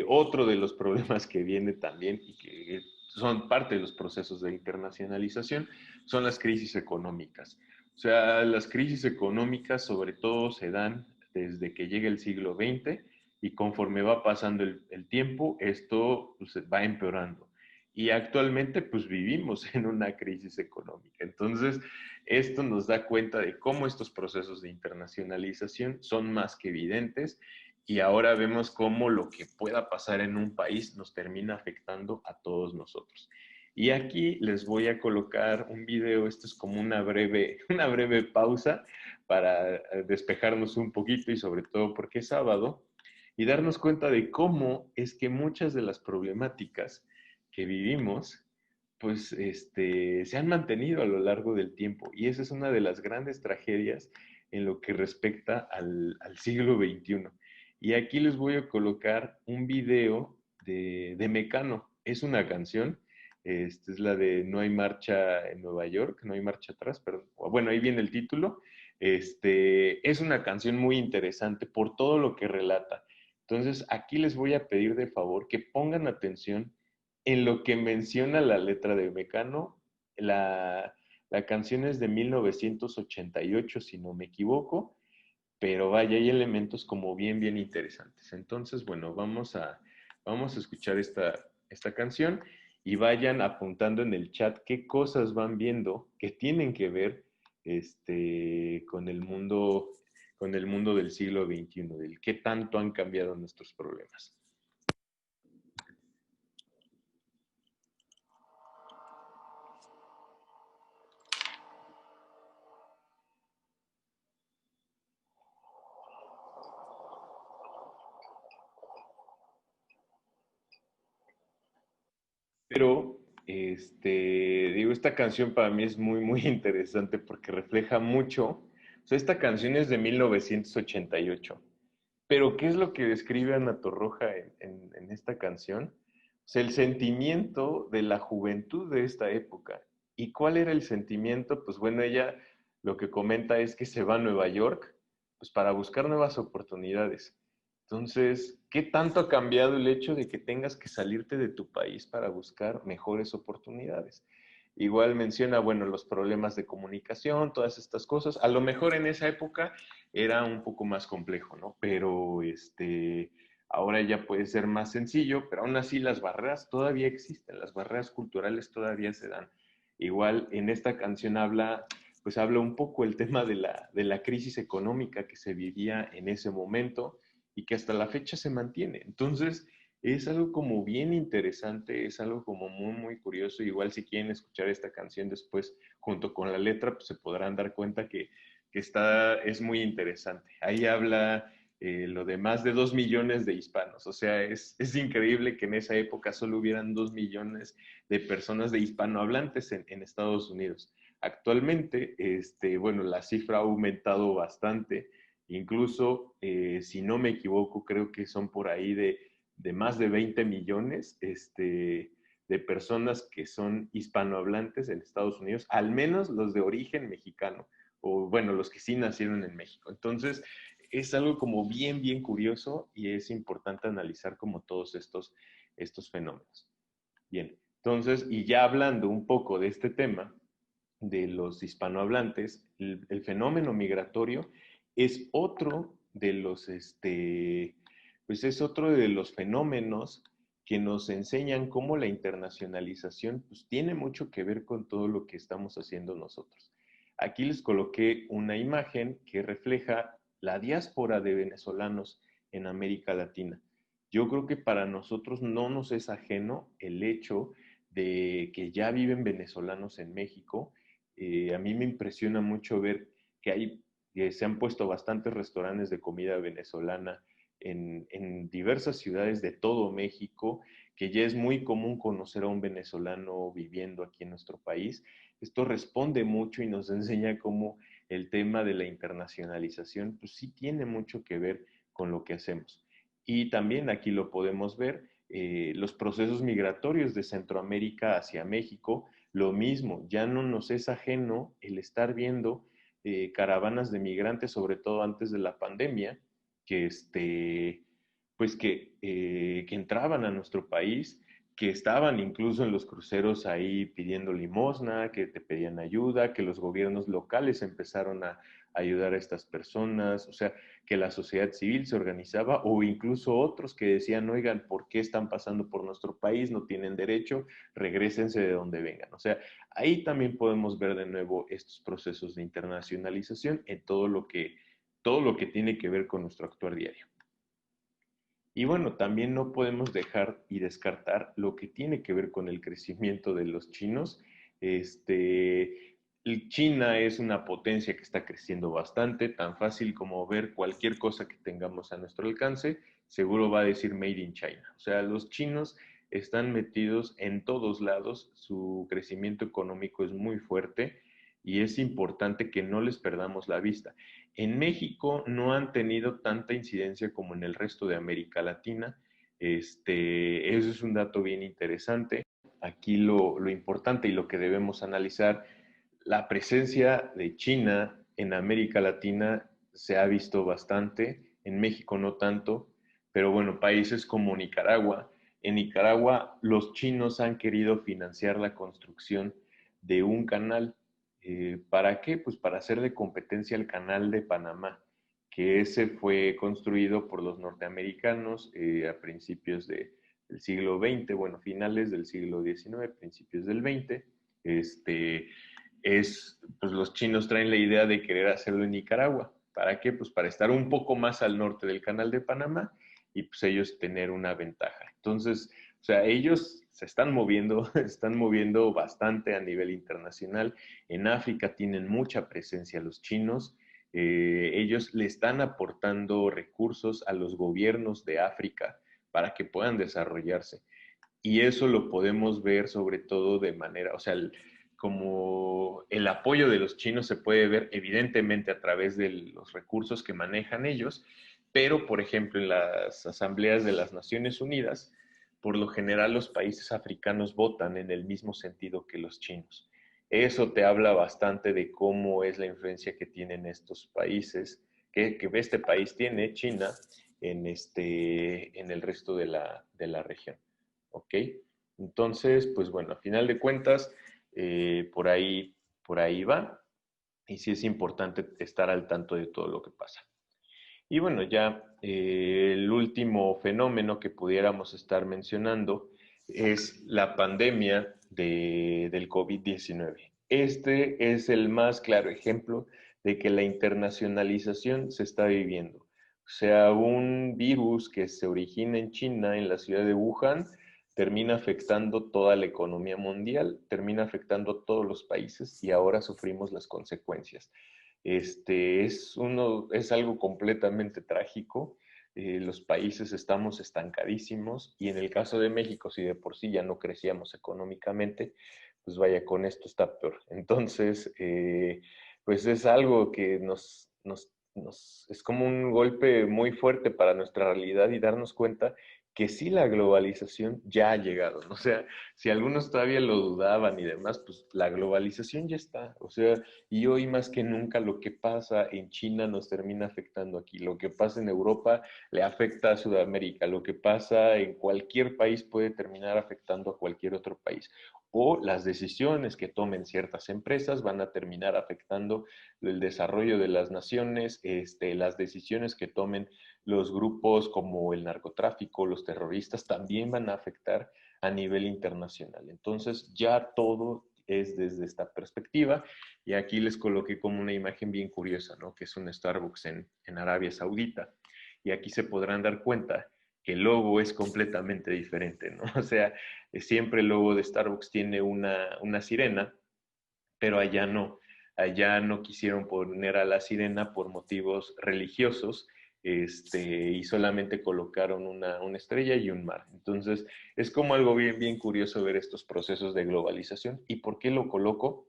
otro de los problemas que viene también y que son parte de los procesos de internacionalización son las crisis económicas. O sea, las crisis económicas sobre todo se dan desde que llega el siglo XX y conforme va pasando el tiempo, esto pues, va empeorando. Y actualmente pues vivimos en una crisis económica. Entonces, esto nos da cuenta de cómo estos procesos de internacionalización son más que evidentes y ahora vemos cómo lo que pueda pasar en un país nos termina afectando a todos nosotros. Y aquí les voy a colocar un video, esto es como una breve pausa para despejarnos un poquito y sobre todo porque es sábado y darnos cuenta de cómo es que muchas de las problemáticas que vivimos pues se han mantenido a lo largo del tiempo y esa es una de las grandes tragedias en lo que respecta al siglo XXI. Y aquí les voy a colocar un video de Mecano. Es una canción, es la de No hay marcha en Nueva York, no hay marcha atrás, perdón. Bueno, ahí viene el título. Es una canción muy interesante por todo lo que relata. Entonces, aquí les voy a pedir de favor que pongan atención en lo que menciona la letra de Mecano. La canción es de 1988, si no me equivoco, pero vaya, hay elementos como bien, bien interesantes. Entonces, bueno, vamos a escuchar esta canción y vayan apuntando en el chat qué cosas van viendo que tienen que ver con el mundo del siglo XXI, del qué tanto han cambiado nuestros problemas. Pero, digo, esta canción para mí es muy, muy interesante porque refleja mucho. O sea, esta canción es de 1988. Pero, ¿qué es lo que describe Ana Torroja en esta canción? O sea, el sentimiento de la juventud de esta época. ¿Y cuál era el sentimiento? Pues bueno, ella lo que comenta es que se va a Nueva York, pues para buscar nuevas oportunidades. Entonces, ¿qué tanto ha cambiado el hecho de que tengas que salirte de tu país para buscar mejores oportunidades? Igual menciona, bueno, los problemas de comunicación, todas estas cosas. A lo mejor en esa época era un poco más complejo, ¿no? Pero ahora ya puede ser más sencillo, pero aún así las barreras todavía existen, las barreras culturales todavía se dan. Igual en esta canción pues habla un poco el tema de la crisis económica que se vivía en ese momento y que hasta la fecha se mantiene. Entonces, es algo como bien interesante, es algo como muy, muy curioso. Igual si quieren escuchar esta canción después junto con la letra, pues se podrán dar cuenta que es muy interesante. Ahí habla lo de más de 2 millones de hispanos. O sea, es increíble que en esa época solo hubieran 2 millones de personas de hispanohablantes en Estados Unidos. Actualmente, bueno, la cifra ha aumentado bastante. Incluso, si no me equivoco, creo que son por ahí de más de 20 millones de personas que son hispanohablantes en Estados Unidos, al menos los de origen mexicano, o bueno, los que sí nacieron en México. Entonces, es algo como bien, bien curioso y es importante analizar como todos estos fenómenos. Bien, entonces, y ya hablando un poco de este tema, de los hispanohablantes, el fenómeno migratorio es otro de los, pues es otro de los fenómenos que nos enseñan cómo la internacionalización pues, tiene mucho que ver con todo lo que estamos haciendo nosotros. Aquí les coloqué una imagen que refleja la diáspora de venezolanos en América Latina. Yo creo que para nosotros no nos es ajeno el hecho de que ya viven venezolanos en México. A mí me impresiona mucho ver que se han puesto bastantes restaurantes de comida venezolana en diversas ciudades de todo México, que ya es muy común conocer a un venezolano viviendo aquí en nuestro país. Esto responde mucho y nos enseña cómo el tema de la internacionalización pues sí tiene mucho que ver con lo que hacemos. Y también aquí lo podemos ver, los procesos migratorios de Centroamérica hacia México, lo mismo, ya no nos es ajeno el estar viendo caravanas de migrantes, sobre todo antes de la pandemia, que, pues que entraban a nuestro país, que estaban incluso en los cruceros ahí pidiendo limosna, que te pedían ayuda, que los gobiernos locales empezaron a ayudar a estas personas, o sea, que la sociedad civil se organizaba o incluso otros que decían, oigan, ¿por qué están pasando por nuestro país? No tienen derecho, regrésense de donde vengan. O sea, ahí también podemos ver de nuevo estos procesos de internacionalización en todo lo que tiene que ver con nuestro actuar diario. Y bueno, también no podemos dejar y descartar lo que tiene que ver con el crecimiento de los chinos. China es una potencia que está creciendo bastante, tan fácil como ver cualquier cosa que tengamos a nuestro alcance, seguro va a decir Made in China. O sea, los chinos están metidos en todos lados, su crecimiento económico es muy fuerte y es importante que no les perdamos la vista. En México no han tenido tanta incidencia como en el resto de América Latina. Eso es un dato bien interesante. Aquí lo importante y lo que debemos analizar, la presencia de China en América Latina se ha visto bastante, en México no tanto, pero bueno, países como Nicaragua, en Nicaragua los chinos han querido financiar la construcción de un canal. ¿Para qué? Pues para hacerle competencia al canal de Panamá, que ese fue construido por los norteamericanos a principios del siglo XX, bueno, finales del siglo XIX, principios del XX, pues los chinos traen la idea de querer hacerlo en Nicaragua. ¿Para qué? Pues para estar un poco más al norte del Canal de Panamá y pues ellos tener una ventaja. Entonces, o sea, ellos se están moviendo, están moviendo bastante a nivel internacional. En África tienen mucha presencia los chinos. Ellos le están aportando recursos a los gobiernos de África para que puedan desarrollarse. Y eso lo podemos ver sobre todo de manera, o sea, como el apoyo de los chinos se puede ver evidentemente a través de los recursos que manejan ellos, pero por ejemplo en las asambleas de las Naciones Unidas, por lo general los países africanos votan en el mismo sentido que los chinos. Eso te habla bastante de cómo es la influencia que tienen estos países, que este país tiene, China, en el resto de la región. ¿Ok? Entonces, pues bueno, a final de cuentas, por por ahí va. Y sí es importante estar al tanto de todo lo que pasa. Y bueno, ya el último fenómeno que pudiéramos estar mencionando es la pandemia del COVID-19. Este es el más claro ejemplo de que la internacionalización se está viviendo. O sea, un virus que se origina en China, en la ciudad de Wuhan, termina afectando toda la economía mundial, termina afectando a todos los países y ahora sufrimos las consecuencias. Es algo completamente trágico. Los países estamos estancadísimos y en el caso de México, si de por sí ya no crecíamos económicamente, pues vaya, con esto está peor. Entonces, pues es algo que es como un golpe muy fuerte para nuestra realidad y darnos cuenta que sí la globalización ya ha llegado, ¿no? O sea, si algunos todavía lo dudaban y demás, pues la globalización ya está. O sea, y hoy más que nunca lo que pasa en China nos termina afectando aquí. Lo que pasa en Europa le afecta a Sudamérica. Lo que pasa en cualquier país puede terminar afectando a cualquier otro país. O las decisiones que tomen ciertas empresas van a terminar afectando el desarrollo de las naciones, las decisiones que tomen los grupos como el narcotráfico, los terroristas, también van a afectar a nivel internacional. Entonces ya todo es desde esta perspectiva y aquí les coloqué como una imagen bien curiosa, ¿no? Que es un Starbucks en Arabia Saudita. Y aquí se podrán dar cuenta que el logo es completamente diferente, ¿no? O sea, siempre el logo de Starbucks tiene una sirena, pero allá no. Allá no quisieron poner a la sirena por motivos religiosos, y solamente colocaron una estrella y un mar. Entonces, es como algo bien, bien curioso ver estos procesos de globalización. ¿Y por qué lo coloco?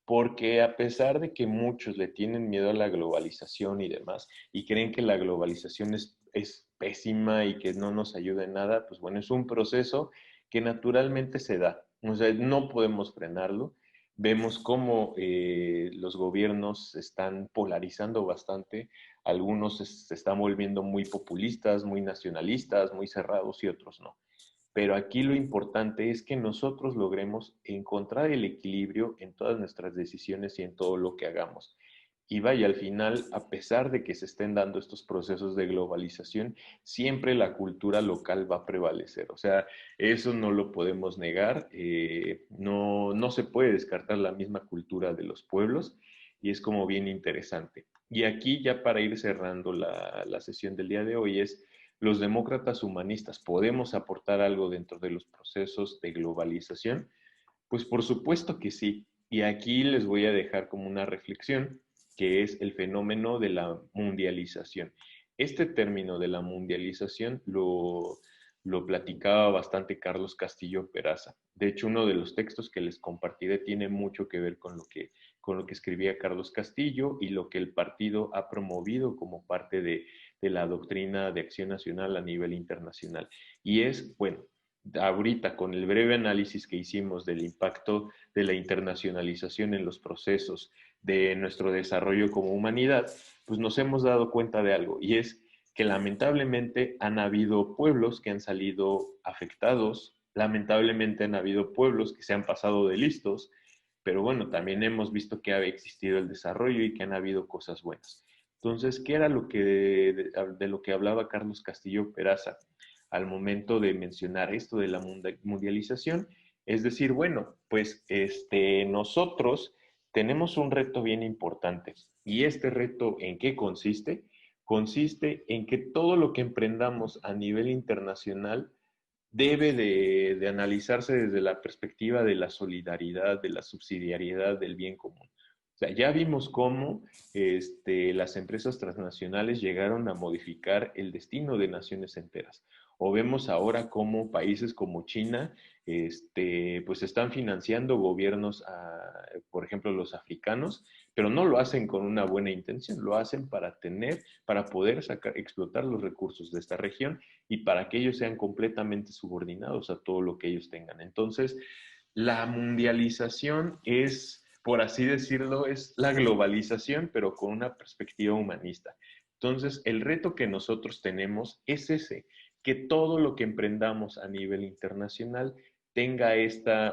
Porque a pesar de que muchos le tienen miedo a la globalización y demás, y creen que la globalización es pésima y que no nos ayuda en nada, pues bueno, es un proceso que naturalmente se da. O sea, no podemos frenarlo. Vemos cómo los gobiernos se están polarizando bastante, algunos se están volviendo muy populistas, muy nacionalistas, muy cerrados y otros no. Pero aquí lo importante es que nosotros logremos encontrar el equilibrio en todas nuestras decisiones y en todo lo que hagamos. Y vaya, al final, a pesar de que se estén dando estos procesos de globalización, siempre la cultura local va a prevalecer. O sea, eso no lo podemos negar. No se puede descartar la misma cultura de los pueblos y es como bien interesante. Y aquí ya para ir cerrando la sesión del día de hoy es, ¿los demócratas humanistas podemos aportar algo dentro de los procesos de globalización? Pues por supuesto que sí. Y aquí les voy a dejar como una reflexión, que es el fenómeno de la mundialización. Este término de la mundialización lo platicaba bastante Carlos Castillo Peraza. De hecho, uno de los textos que les compartiré tiene mucho que ver con lo que escribía Carlos Castillo y lo que el partido ha promovido como parte de la doctrina de acción nacional a nivel internacional. Y es, bueno, ahorita con el breve análisis que hicimos del impacto de la internacionalización en los procesos de nuestro desarrollo como humanidad, pues nos hemos dado cuenta de algo y es que lamentablemente han habido pueblos que han salido afectados, lamentablemente han habido pueblos que se han pasado de listos, pero bueno, también hemos visto que ha existido el desarrollo y que han habido cosas buenas. Entonces, ¿qué era lo que de lo que hablaba Carlos Castillo Peraza? al momento de mencionar esto de la mundialización. Es decir, bueno, pues nosotros tenemos un reto bien importante. ¿Y este reto en qué consiste? Consiste en que todo lo que emprendamos a nivel internacional debe de analizarse desde la perspectiva de la solidaridad, de la subsidiariedad, del bien común. O sea, ya vimos cómo las empresas transnacionales llegaron a modificar el destino de naciones enteras. O vemos ahora cómo países como China pues están financiando gobiernos, por ejemplo, los africanos, pero no lo hacen con una buena intención, lo hacen para poder explotar los recursos de esta región y para que ellos sean completamente subordinados a todo lo que ellos tengan. Entonces, la mundialización es, por así decirlo, es la globalización, pero con una perspectiva humanista. Entonces, el reto que nosotros tenemos es ese, que todo lo que emprendamos a nivel internacional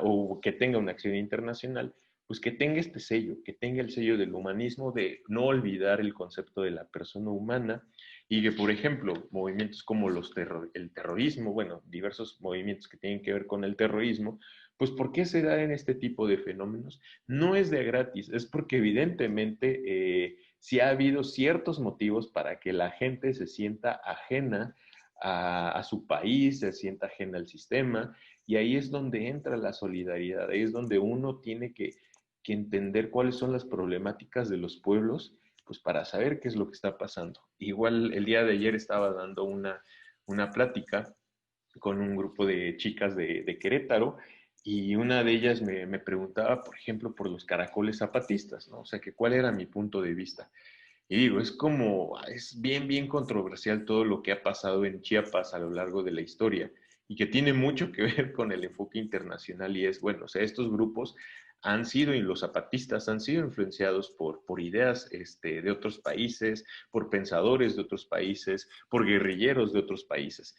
o que tenga una acción internacional, pues que tenga este sello, que tenga el sello del humanismo, de no olvidar el concepto de la persona humana, y que, por ejemplo, movimientos como el terrorismo, bueno, diversos movimientos que tienen que ver con el terrorismo, pues ¿por qué se da en este tipo de fenómenos? No es de gratis, es porque evidentemente sí ha habido ciertos motivos para que la gente se sienta ajena a su país, se sienta ajena al sistema, y ahí es donde entra la solidaridad, ahí es donde uno tiene que entender cuáles son las problemáticas de los pueblos, pues para saber qué es lo que está pasando. Igual el día de ayer estaba dando una plática con un grupo de chicas de Querétaro, y una de ellas me preguntaba, por ejemplo, por los caracoles zapatistas, ¿no? O sea, que cuál era mi punto de vista. Y digo, es bien, bien controversial todo lo que ha pasado en Chiapas a lo largo de la historia y que tiene mucho que ver con el enfoque internacional, y es, bueno, o sea, estos grupos han sido, y los zapatistas han sido influenciados por ideas de otros países, por pensadores de otros países, por guerrilleros de otros países.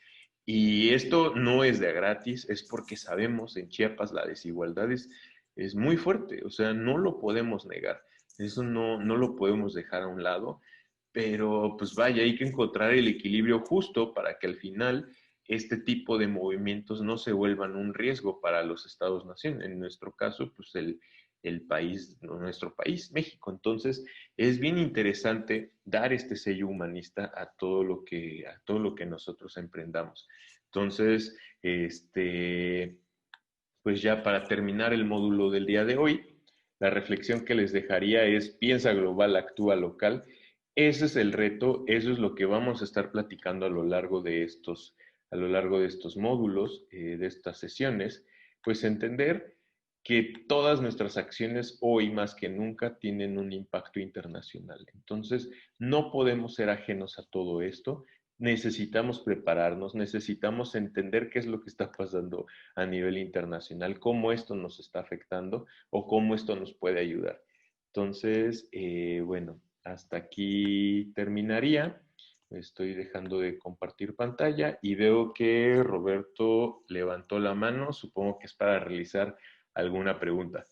Y esto no es de a gratis, es porque sabemos en Chiapas la desigualdad es muy fuerte, o sea, no lo podemos negar. Eso no lo podemos dejar a un lado, pero pues vaya, hay que encontrar el equilibrio justo para que al final este tipo de movimientos no se vuelvan un riesgo para los estados-nación. En nuestro caso, pues el país, nuestro país, México. Entonces, es bien interesante dar este sello humanista a todo lo que nosotros emprendamos. Entonces, pues ya para terminar el módulo del día de hoy, la reflexión que les dejaría es: piensa global, actúa local. Ese es el reto, eso es lo que vamos a estar platicando a lo largo de estos módulos, de estas sesiones, pues entender que todas nuestras acciones hoy más que nunca tienen un impacto internacional. Entonces, no podemos ser ajenos a todo esto. Necesitamos prepararnos, necesitamos entender qué es lo que está pasando a nivel internacional, cómo esto nos está afectando o cómo esto nos puede ayudar. Entonces, bueno, hasta aquí terminaría. Estoy dejando de compartir pantalla y veo que Roberto levantó la mano. Supongo que es para realizar alguna pregunta.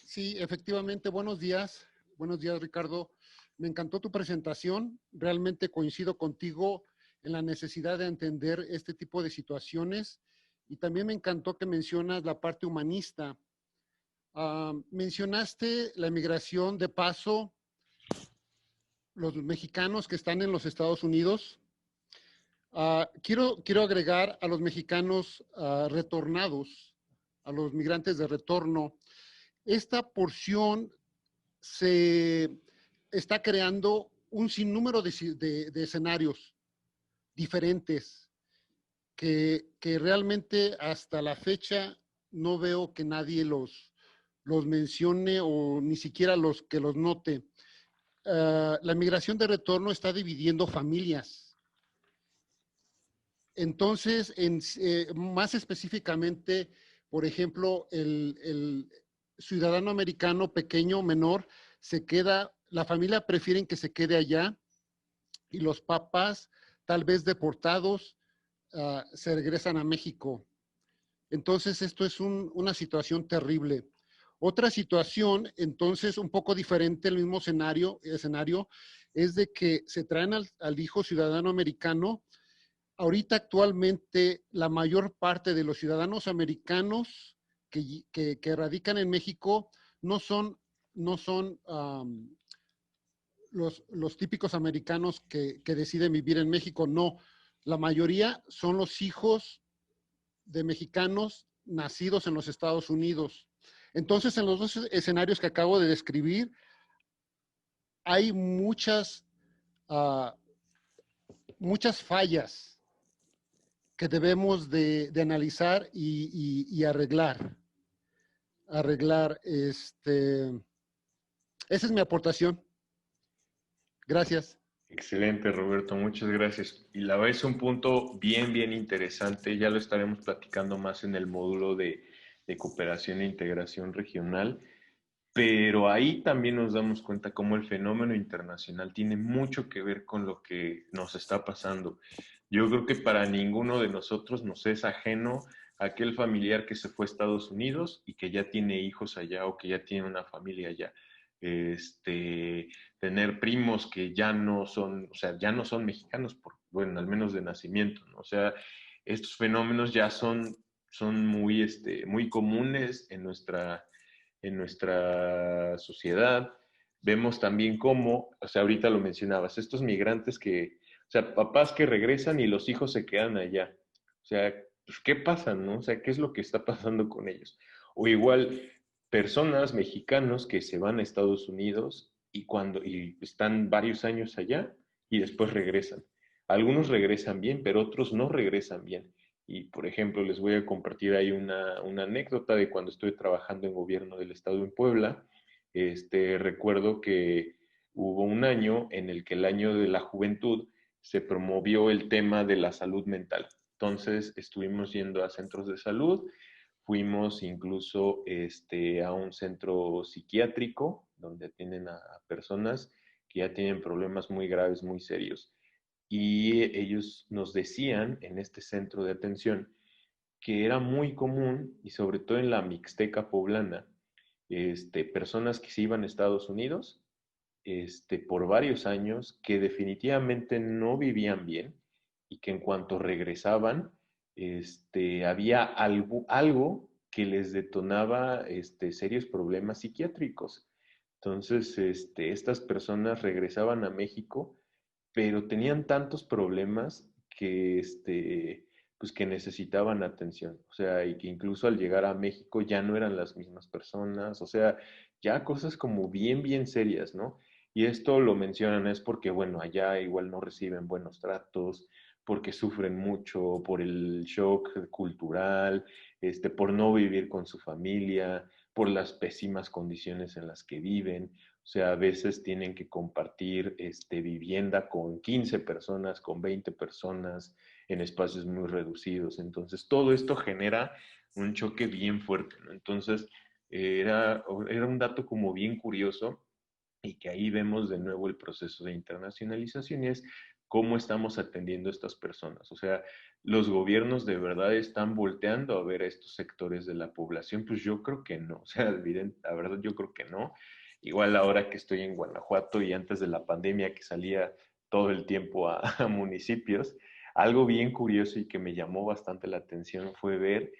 Sí, efectivamente, buenos días. Buenos días, Ricardo. Me encantó tu presentación. Realmente coincido contigo en la necesidad de entender este tipo de situaciones, y también me encantó que mencionas la parte humanista. Mencionaste la emigración de paso, los mexicanos que están en los Estados Unidos. Quiero agregar a los mexicanos retornados, a los migrantes de retorno. Esta porción se está creando un sinnúmero de escenarios diferentes que realmente hasta la fecha no veo que nadie los mencione o ni siquiera que los note. La migración de retorno está dividiendo familias. Entonces, más específicamente, por ejemplo, el ciudadano americano pequeño, menor, la familia prefieren que se quede allá, y los papás, tal vez deportados, se regresan a México. Entonces, esto es una situación terrible. Otra situación, entonces, un poco diferente, el mismo escenario es de que se traen al hijo ciudadano americano, ahorita actualmente la mayor parte de los ciudadanos americanos que radican en México no son los típicos americanos que deciden vivir en México, no. La mayoría son los hijos de mexicanos nacidos en los Estados Unidos. Entonces, en los dos escenarios que acabo de describir, hay muchas fallas que debemos de analizar y arreglar. Esa es mi aportación. Gracias. Excelente, Roberto, muchas gracias. Y la verdad es un punto bien, bien interesante. Ya lo estaremos platicando más en el módulo de cooperación e integración regional. Pero ahí también nos damos cuenta cómo el fenómeno internacional tiene mucho que ver con lo que nos está pasando. Yo creo que para ninguno de nosotros nos es ajeno aquel familiar que se fue a Estados Unidos y que ya tiene hijos allá o que ya tiene una familia allá. Tener primos que ya no son, o sea, ya no son mexicanos, bueno, al menos de nacimiento, ¿no? O sea, estos fenómenos ya son muy, muy comunes en nuestra sociedad. Vemos también cómo, o sea, ahorita lo mencionabas, estos migrantes o sea, papás que regresan y los hijos se quedan allá. O sea, pues, ¿qué pasa, no? O sea, ¿qué es lo que está pasando con ellos? O igual, personas mexicanos que se van a Estados Unidos y están varios años allá y después regresan. Algunos regresan bien, pero otros no regresan bien. Y, por ejemplo, les voy a compartir ahí una anécdota de cuando estuve trabajando en gobierno del estado en Puebla. Recuerdo que hubo un año en el que el año de la juventud se promovió el tema de la salud mental. Entonces, estuvimos yendo a centros de salud, fuimos incluso a un centro psiquiátrico donde atienden a personas que ya tienen problemas muy graves, muy serios. Y ellos nos decían en este centro de atención que era muy común, y sobre todo en la Mixteca poblana, personas que se iban a Estados Unidos por varios años, que definitivamente no vivían bien y que en cuanto regresaban, había algo que les detonaba serios problemas psiquiátricos. Entonces, estas personas regresaban a México, pero tenían tantos problemas que, pues que necesitaban atención. O sea, y que incluso al llegar a México ya no eran las mismas personas. O sea, ya cosas como bien, bien serias, ¿no? Y esto lo mencionan es porque, bueno, allá igual no reciben buenos tratos, porque sufren mucho por el shock cultural, por no vivir con su familia, por las pésimas condiciones en las que viven. O sea, a veces tienen que compartir vivienda con 15 personas, con 20 personas, en espacios muy reducidos. Entonces, todo esto genera un choque bien fuerte, ¿no? Entonces, era un dato como bien curioso y que ahí vemos de nuevo el proceso de internacionalización y es cómo estamos atendiendo a estas personas. O sea, los gobiernos de verdad están volteando a ver a estos sectores de la población. Pues yo creo que no. O sea, la verdad yo creo que no. Igual ahora que estoy en Guanajuato y antes de la pandemia que salía todo el tiempo a municipios, algo bien curioso y que me llamó bastante la atención fue ver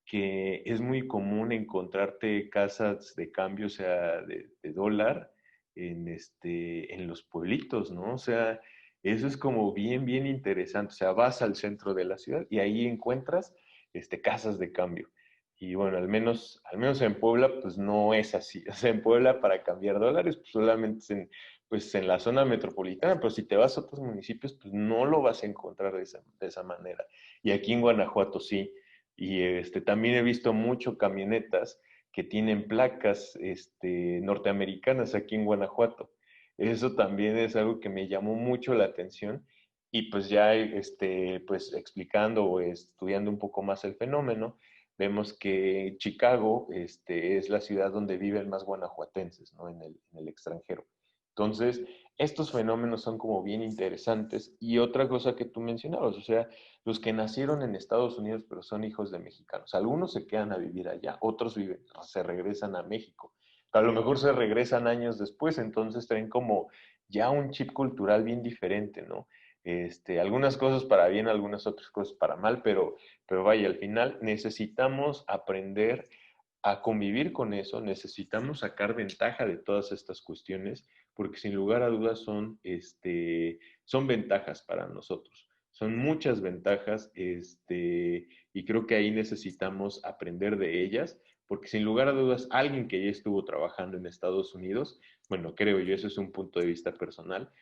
que es muy común encontrarte casas de cambio, o sea, de dólar en los pueblitos, ¿no? O sea, eso es como bien, bien interesante. O sea, vas al centro de la ciudad y ahí encuentras casas de cambio. Y bueno, al menos en Puebla, pues no es así. O sea, en Puebla para cambiar dólares, pues solamente es en la zona metropolitana, pero si te vas a otros municipios, pues no lo vas a encontrar de esa manera. Y aquí en Guanajuato sí. Y también he visto mucho camionetas que tienen placas norteamericanas aquí en Guanajuato. Eso también es algo que me llamó mucho la atención y pues ya pues explicando o estudiando un poco más el fenómeno, vemos que Chicago es la ciudad donde viven más guanajuatenses, ¿no? En el extranjero. Entonces, estos fenómenos son como bien interesantes. Y otra cosa que tú mencionabas, o sea, los que nacieron en Estados Unidos pero son hijos de mexicanos. Algunos se quedan a vivir allá, otros se regresan a México. A lo mejor se regresan años después, entonces traen como ya un chip cultural bien diferente, ¿no? Algunas cosas para bien, algunas otras cosas para mal, pero vaya, al final necesitamos aprender a convivir con eso, necesitamos sacar ventaja de todas estas cuestiones, porque sin lugar a dudas son ventajas para nosotros. Son muchas ventajas, y creo que ahí necesitamos aprender de ellas, porque sin lugar a dudas, alguien que ya estuvo trabajando en Estados Unidos, bueno, creo yo, eso es un punto de vista personal,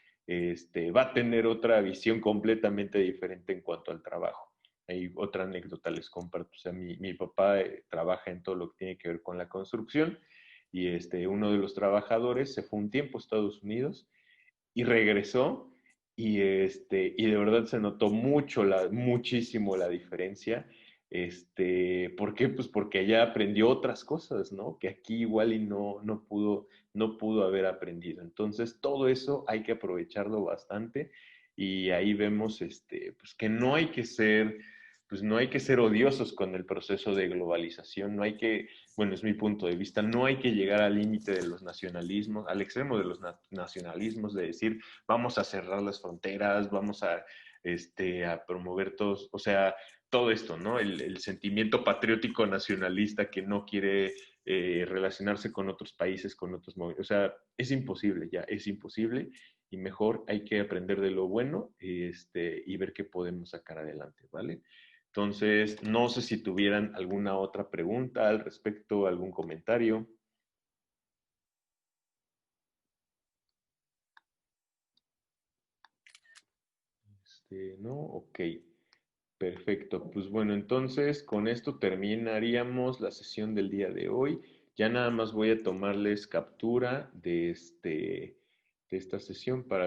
va a tener otra visión completamente diferente en cuanto al trabajo. Hay otra anécdota les comparto. O sea, mi papá trabaja en todo lo que tiene que ver con la construcción y uno de los trabajadores se fue un tiempo a Estados Unidos y regresó y de verdad se notó muchísimo la diferencia. ¿Por qué? Pues porque allá aprendió otras cosas, ¿no? Que aquí igual y no pudo haber aprendido. Entonces, todo eso hay que aprovecharlo bastante y ahí vemos, pues que no hay que ser odiosos con el proceso de globalización, bueno, es mi punto de vista, no hay que llegar al límite de los nacionalismos, al extremo de los nacionalismos, de decir, vamos a cerrar las fronteras, vamos a promover todos, o sea, todo esto, ¿no? El sentimiento patriótico nacionalista que no quiere relacionarse con otros países, con otros movimientos. O sea, es imposible, ya, es imposible. Y mejor hay que aprender de lo bueno y ver qué podemos sacar adelante, ¿vale? Entonces, no sé si tuvieran alguna otra pregunta al respecto, algún comentario. ¿No? Ok. Perfecto, pues bueno, entonces con esto terminaríamos la sesión del día de hoy. Ya nada más voy a tomarles captura de esta sesión para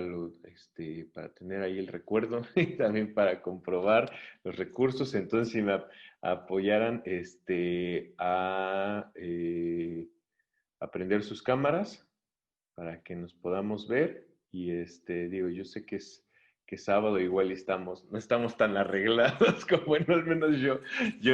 tener ahí el recuerdo y también para comprobar los recursos. Entonces, si me apoyaran a prender sus cámaras para que nos podamos ver. Y digo, yo sé que sábado igual no estamos tan arreglados como, bueno, al menos yo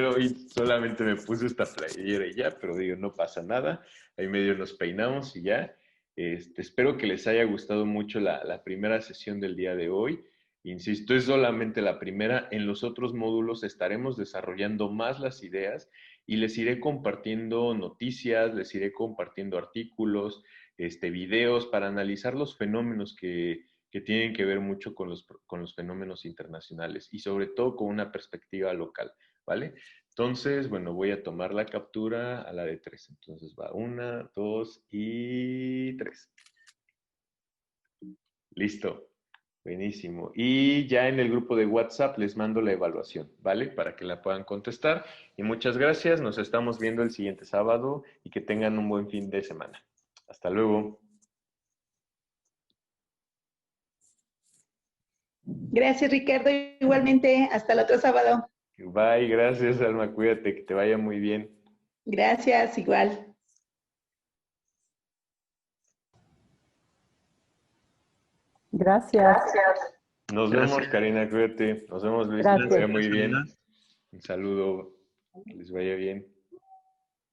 hoy solamente me puse esta playera y ya, pero digo, no pasa nada, ahí medio nos peinamos y ya. Espero que les haya gustado mucho la primera sesión del día de hoy. Insisto, es solamente la primera. En los otros módulos estaremos desarrollando más las ideas y les iré compartiendo noticias, les iré compartiendo artículos, videos para analizar los fenómenos que tienen que ver mucho con los fenómenos internacionales y sobre todo con una perspectiva local, ¿vale? Entonces, bueno, voy a tomar la captura a la de 3. Entonces va 1, 2 y 3. Listo. Buenísimo. Y ya en el grupo de WhatsApp les mando la evaluación, ¿vale? Para que la puedan contestar. Y muchas gracias. Nos estamos viendo el siguiente sábado y que tengan un buen fin de semana. Hasta luego. Gracias, Ricardo. Igualmente, hasta el otro sábado. Bye, gracias, Alma. Cuídate, que te vaya muy bien. Gracias, igual. Gracias. Nos vemos, Karina, cuídate. Nos vemos, Luis. Que te vaya muy bien. Un saludo. Que les vaya bien.